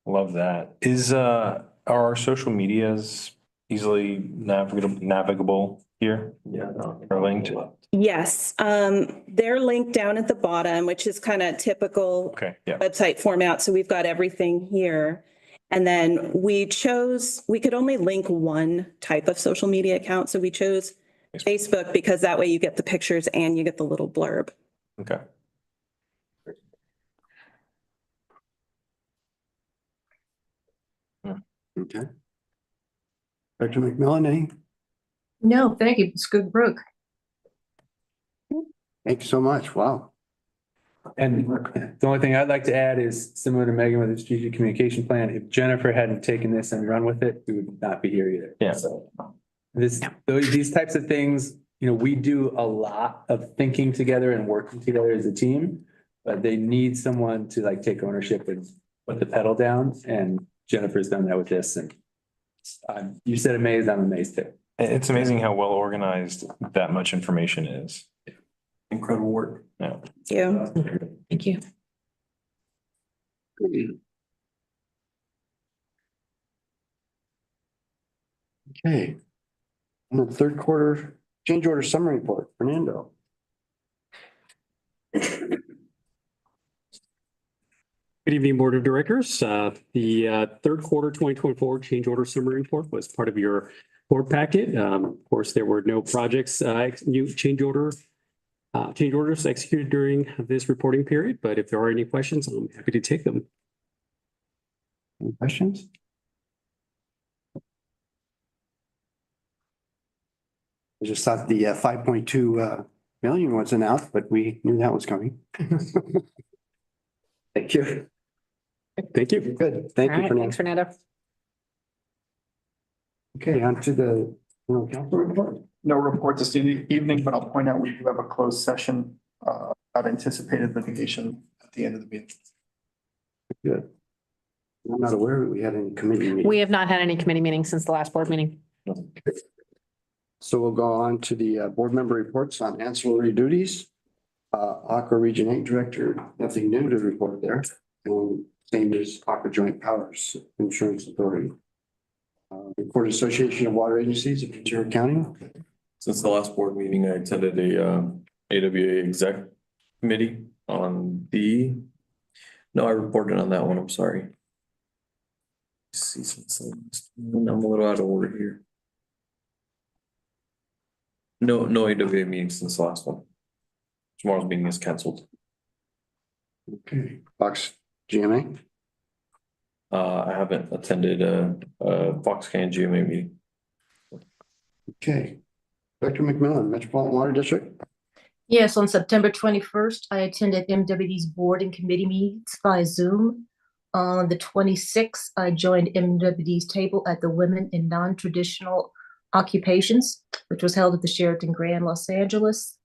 S11: Love that. Are our social medias easily navigable here?
S13: Yeah.
S11: Or linked?
S15: Yes, they're linked down at the bottom, which is kind of typical
S11: Okay, yeah.
S15: website format. So we've got everything here. And then we could only link one type of social media account. So we chose Facebook because that way you get the pictures and you get the little blurb.
S11: Okay.
S1: Okay. Dr. McMillan, any?
S10: No, thank you. It's good, Brooke.
S1: Thank you so much. Wow.
S5: And the only thing I'd like to add is similar to Megan with the strategic communication plan. If Jennifer hadn't taken this and run with it, we would not be here either.
S11: Yeah.
S5: So these types of things, we do a lot of thinking together and working together as a team, but they need someone to like take ownership and put the pedal down. And Jennifer's done that with this. And you said amazed, I'm amazed too.
S11: It's amazing how well organized that much information is.
S13: Incredible work.
S11: Yeah.
S15: Thank you.
S1: Okay. And the third quarter change order summary report, Fernando.
S16: Good evening, Board of Directors. The third quarter 2024 change order summary report was part of your board packet. Of course, there were no projects, new change orders executed during this reporting period, but if there are any questions, I'm happy to take them.
S1: Any questions? I just thought the 5.2 million wasn't out, but we knew that was coming. Thank you.
S16: Thank you.
S1: Good. Thank
S3: All
S1: you,
S3: right,
S1: Fernando.
S3: thanks, Fernando.
S1: Okay, on to the council report.
S8: No report this evening, but I'll point out we do have a closed session about anticipated litigation at the end of the meeting.
S1: Good. I'm not aware that we had any committee meeting.
S3: We have not had any committee meetings since the last board meeting.
S1: So we'll go on to the board member reports on ancillary duties. Aqua Region 8 Director, nothing new to report there. And same as Aqua Joint Powers Insurance Authority. Report Association of Water Agencies of Ventura County.
S13: Since the last board meeting, I attended a AWA exec committee on no, I reported on that one. I'm sorry. See, I'm a little out of order here. No AWA meeting since the last one. Tomorrow's meeting is canceled.
S1: Okay, Fox GMA.
S13: I haven't attended a Fox County GMA meeting.
S1: Okay. Dr. McMillan, Metropolitan Water District.
S10: Yes, on September 21st, I attended MWD's board and committee meetings via Zoom. On the 26th, I joined MWD's table at the Women in Non-Traditional Occupations, which was held at the Sheraton Grand Los Angeles.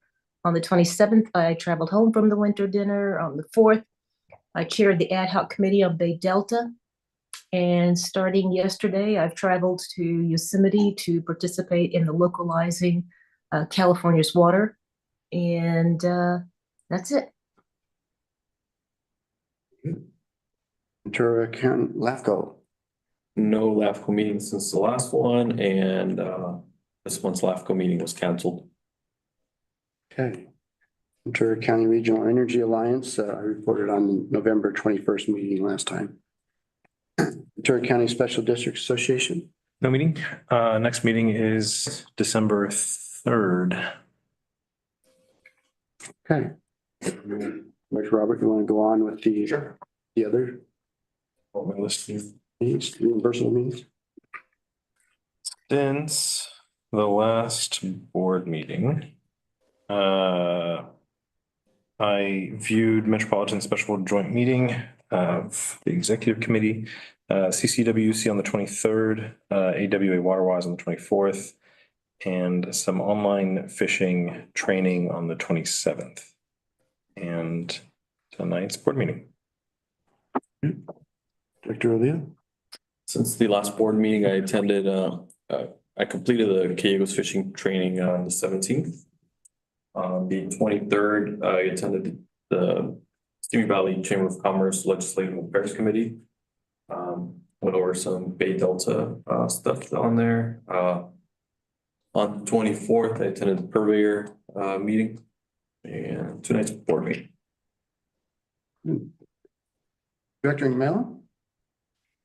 S10: On the 27th, I traveled home from the winter dinner. On the 4th, I chaired the ad hoc committee on Bay Delta. And starting yesterday, I've traveled to Yosemite to participate in the localizing California's water. And that's it.
S1: Ventura County, LAFCO.
S13: no LAFCO meeting since the last one, and this month's LAFCO meeting was canceled.
S1: Okay. Ventura County Regional Energy Alliance, I reported on the November 21st meeting last time. Ventura County Special District Association.
S11: No meeting. Next meeting is December 3rd.
S1: Okay. Mike Robert, you want to go on with the other
S11: What my list is.
S1: meetings, reimbursable meetings?
S11: Since the last board meeting, I viewed Metropolitan Special Joint Meeting of the Executive Committee, CCWC on the 23rd, AWA Waterwise on the 24th, and some online fishing training on the 27th. And tonight's board meeting.
S1: Director O'Leary.
S13: Since the last board meeting I attended, I completed the Calleguas fishing training on the 17th. On the 23rd, I attended the Simi Valley Chamber of Commerce Legislative Affairs Committee. Went over some Bay Delta stuff on there. On the 24th, I attended the Purveyor meeting, and tonight's board meeting.
S1: Director McMillan.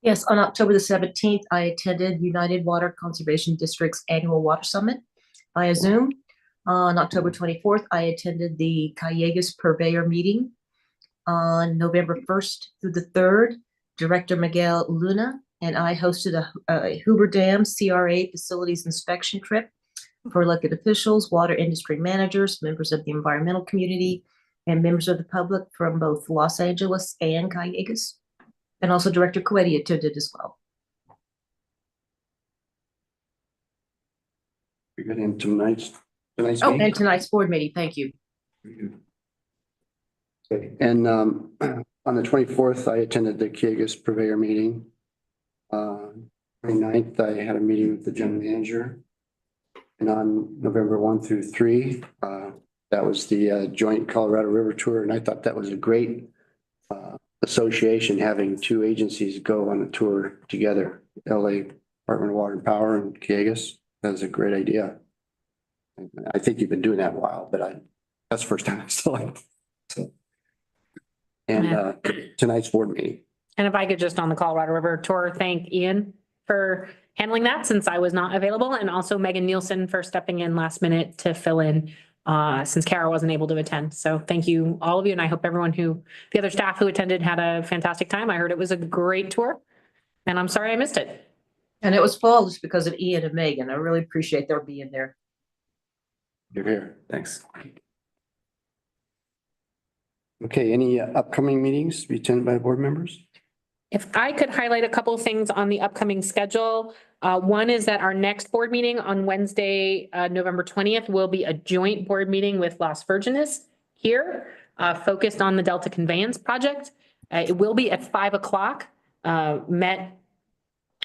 S10: Yes, on October the 17th, I attended United Water Conservation District's annual water summit via Zoom. On October 24th, I attended the Calleguas Purveyor meeting. On November 1st through the 3rd, Director Miguel Luna and I hosted a Hoover Dam CRA facilities inspection trip for elected officials, water industry managers, members of the environmental community, and members of the public from both Los Angeles and Calleguas. And also Director Coetti attended as well.
S1: We get into tonight's
S10: Oh, and tonight's board meeting. Thank you.
S1: And on the 24th, I attended the Calleguas Purveyor meeting. 29th, I had a meeting with the general manager. And on November 1 through 3, that was the joint Colorado River tour. And I thought that was a great association, having two agencies go on a tour together. LA Department of Water and Power and Calleguas. That was a great idea. I think you've been doing that a while, but that's the first time I saw it. So. And tonight's board meeting.
S3: And if I could just on the Colorado River tour, thank Ian for handling that since I was not available, and also Megan Nielsen for stepping in last minute to fill in since Kara wasn't able to attend. So thank you, all of you. And I hope everyone the other staff who attended had a fantastic time. I heard it was a great tour and I'm sorry I missed it.
S10: And it was flawless because of Ian and Megan. I really appreciate their being there.
S1: You're here. Thanks. Okay, any upcoming meetings to be attended by board members?
S3: If I could highlight a couple of things on the upcoming schedule. One is that our next board meeting on Wednesday, November 20th, will be a joint board meeting with Las Virgenes here, focused on the Delta Conveyance Project. It will be at 5 o'clock.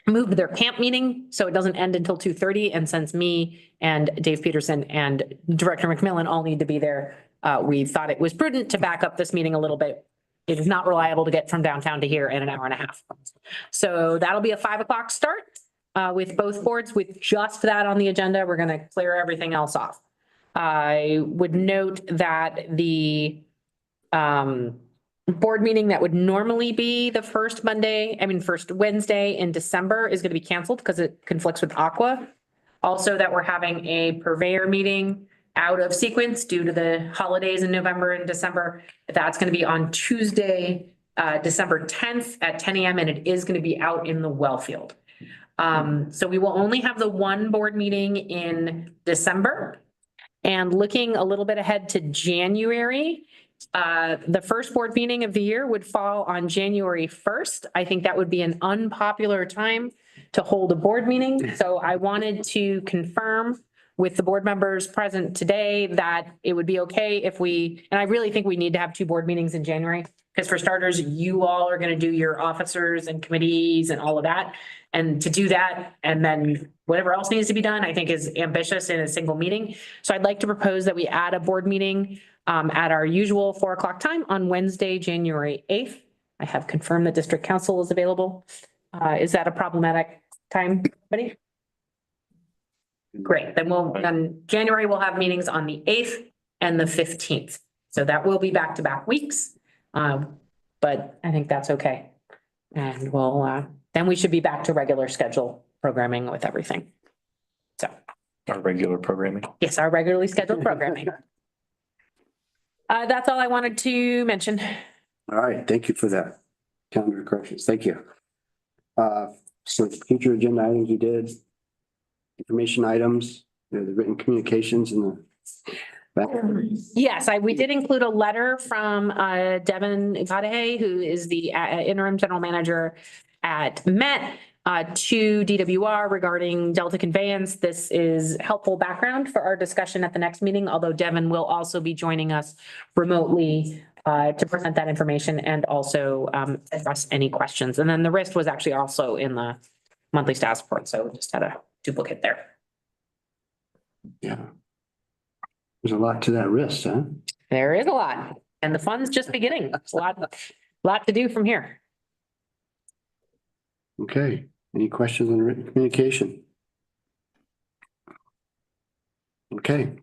S3: Moved their camp meeting, so it doesn't end until 2:30. And since me and Dave Peterson and Director McMillan all need to be there, we thought it was prudent to back up this meeting a little bit. It is not reliable to get from downtown to here in an hour and a half. So that'll be a 5 o'clock start with both boards. With just that on the agenda, we're going to clear everything else off. I would note that the board meeting that would normally be the first Wednesday in December is going to be canceled because it conflicts with Aqua. Also that we're having a purveyor meeting out of sequence due to the holidays in November and December. That's going to be on Tuesday, December 10th at 10 a.m. and it is going to be out in the well field. So we will only have the one board meeting in December. And looking a little bit ahead to January, the first board meeting of the year would fall on January 1st. I think that would be an unpopular time to hold a board meeting. So I wanted to confirm with the board members present today that it would be okay if and I really think we need to have two board meetings in January, because for starters, you all are going to do your officers and committees and all of that. And to do that, and then whatever else needs to be done, I think is ambitious in a single meeting. So I'd like to propose that we add a board meeting at our usual 4 o'clock time on Wednesday, January 8th. I have confirmed that district council is available. Is that a problematic time, buddy? Great, then January we'll have meetings on the 8th and the 15th. So that will be back-to-back weeks. But I think that's okay. And then we should be back to regular schedule programming with everything. So.
S11: Our regular programming.
S3: Yes, our regularly scheduled programming. That's all I wanted to mention.
S1: All right, thank you for that. Calendar corrections, thank you. So future agenda items you did, information items, the written communications and
S3: Yes, we did include a letter from Devin Gadahay, who is the interim general manager at Met, to DWR regarding Delta conveyance. This is helpful background for our discussion at the next meeting, although Devin will also be joining us remotely to present that information and also address any questions. And then the rest was actually also in the monthly status report, so we just had a duplicate there.
S1: yeah. There's a lot to that risk, huh?
S3: There is a lot, and the fun's just beginning. It's a lot to do from here.
S1: Okay, any questions on written communication? Okay,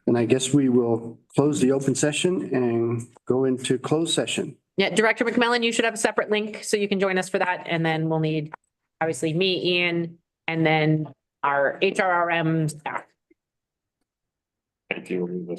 S1: and I guess we will close the open session and go into closed session.
S3: Yeah, Director McMillan, you should have a separate link so you can join us for that. And then we'll need obviously me, Ian, and then our HRRM staff.
S2: Thank you.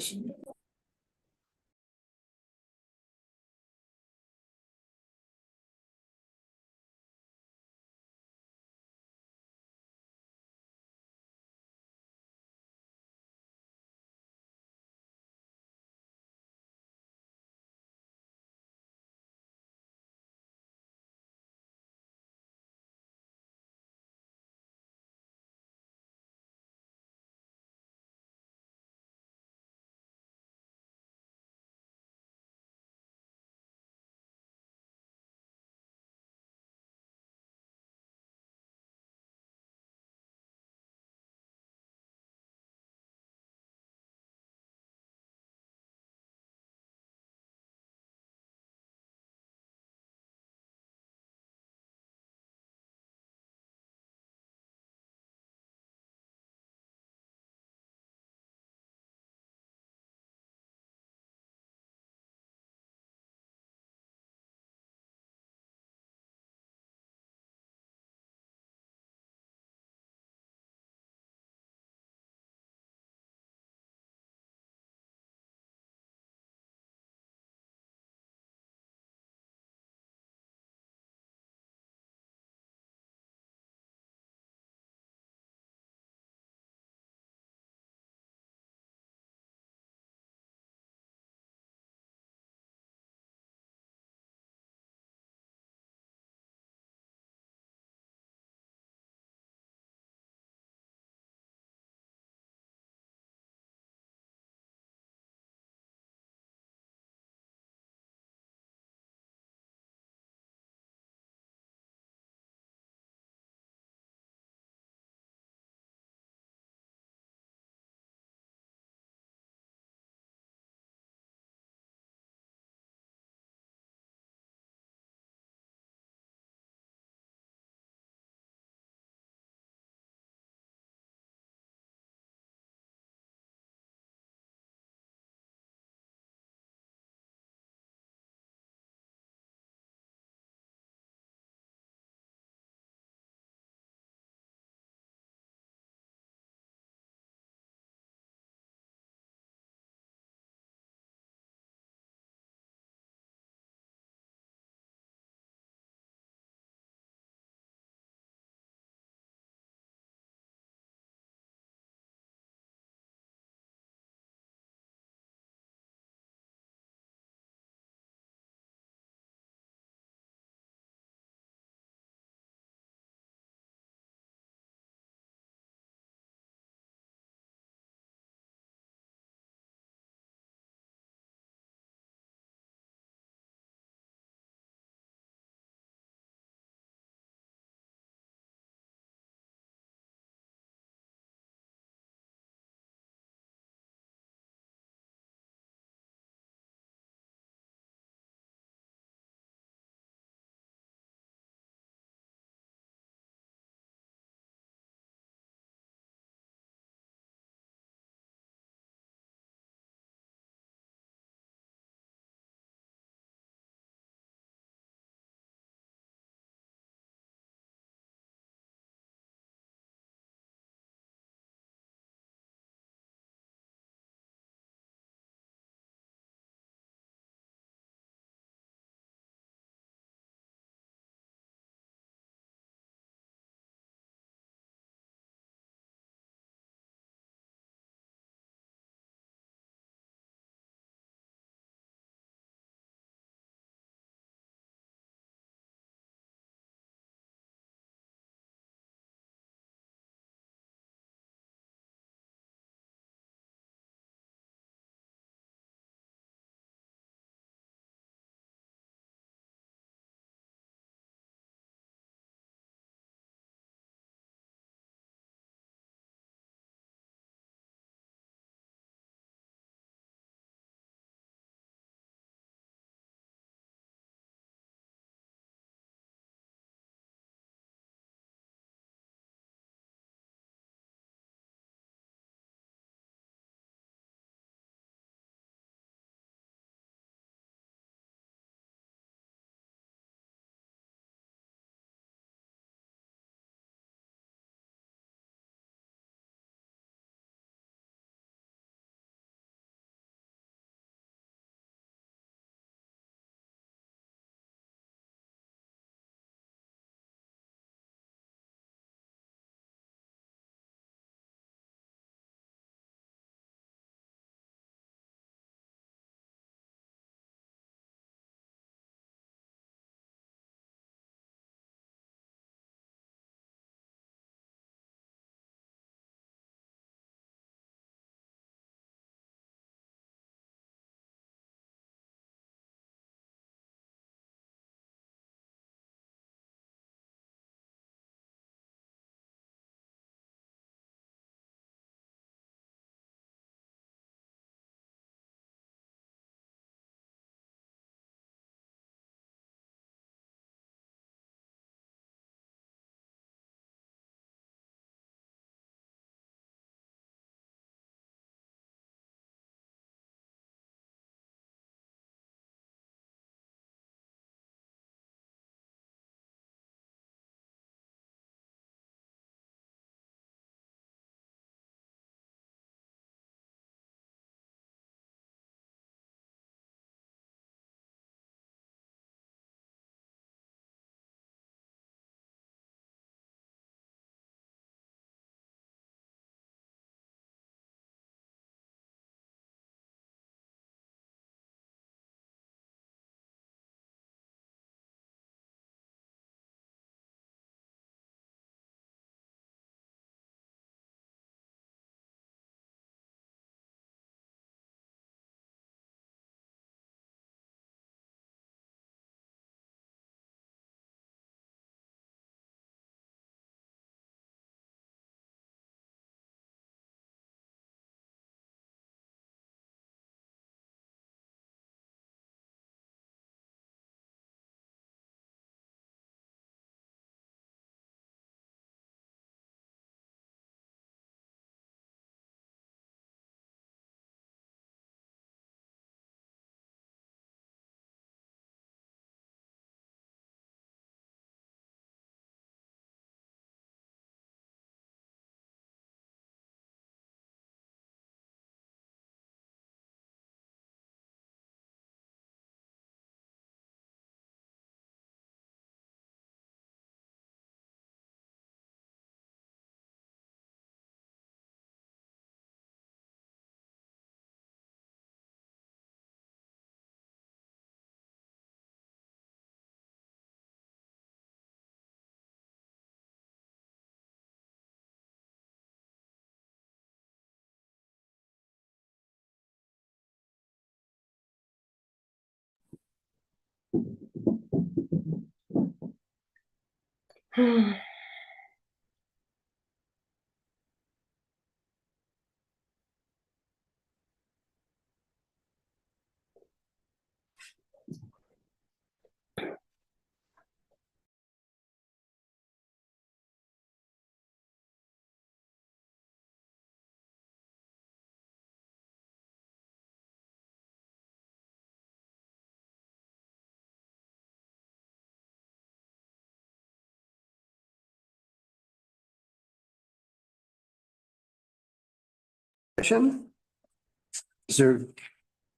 S1: Session? Is there,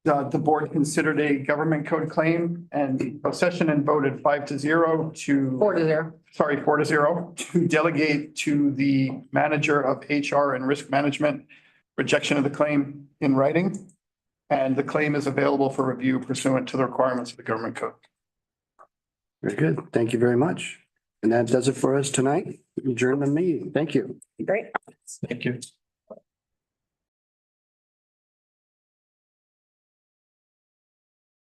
S8: The board considered a government code claim and a session and voted 5-0 to.
S9: 4-0.
S8: Sorry, 4-0 to delegate to the manager of HR and risk management rejection of the claim in writing. And the claim is available for review pursuant to the requirements of the government code.
S1: very good. Thank you very much. And that does it for us tonight. Adjourn the meeting. Thank you.
S9: Great.
S13: Thank you.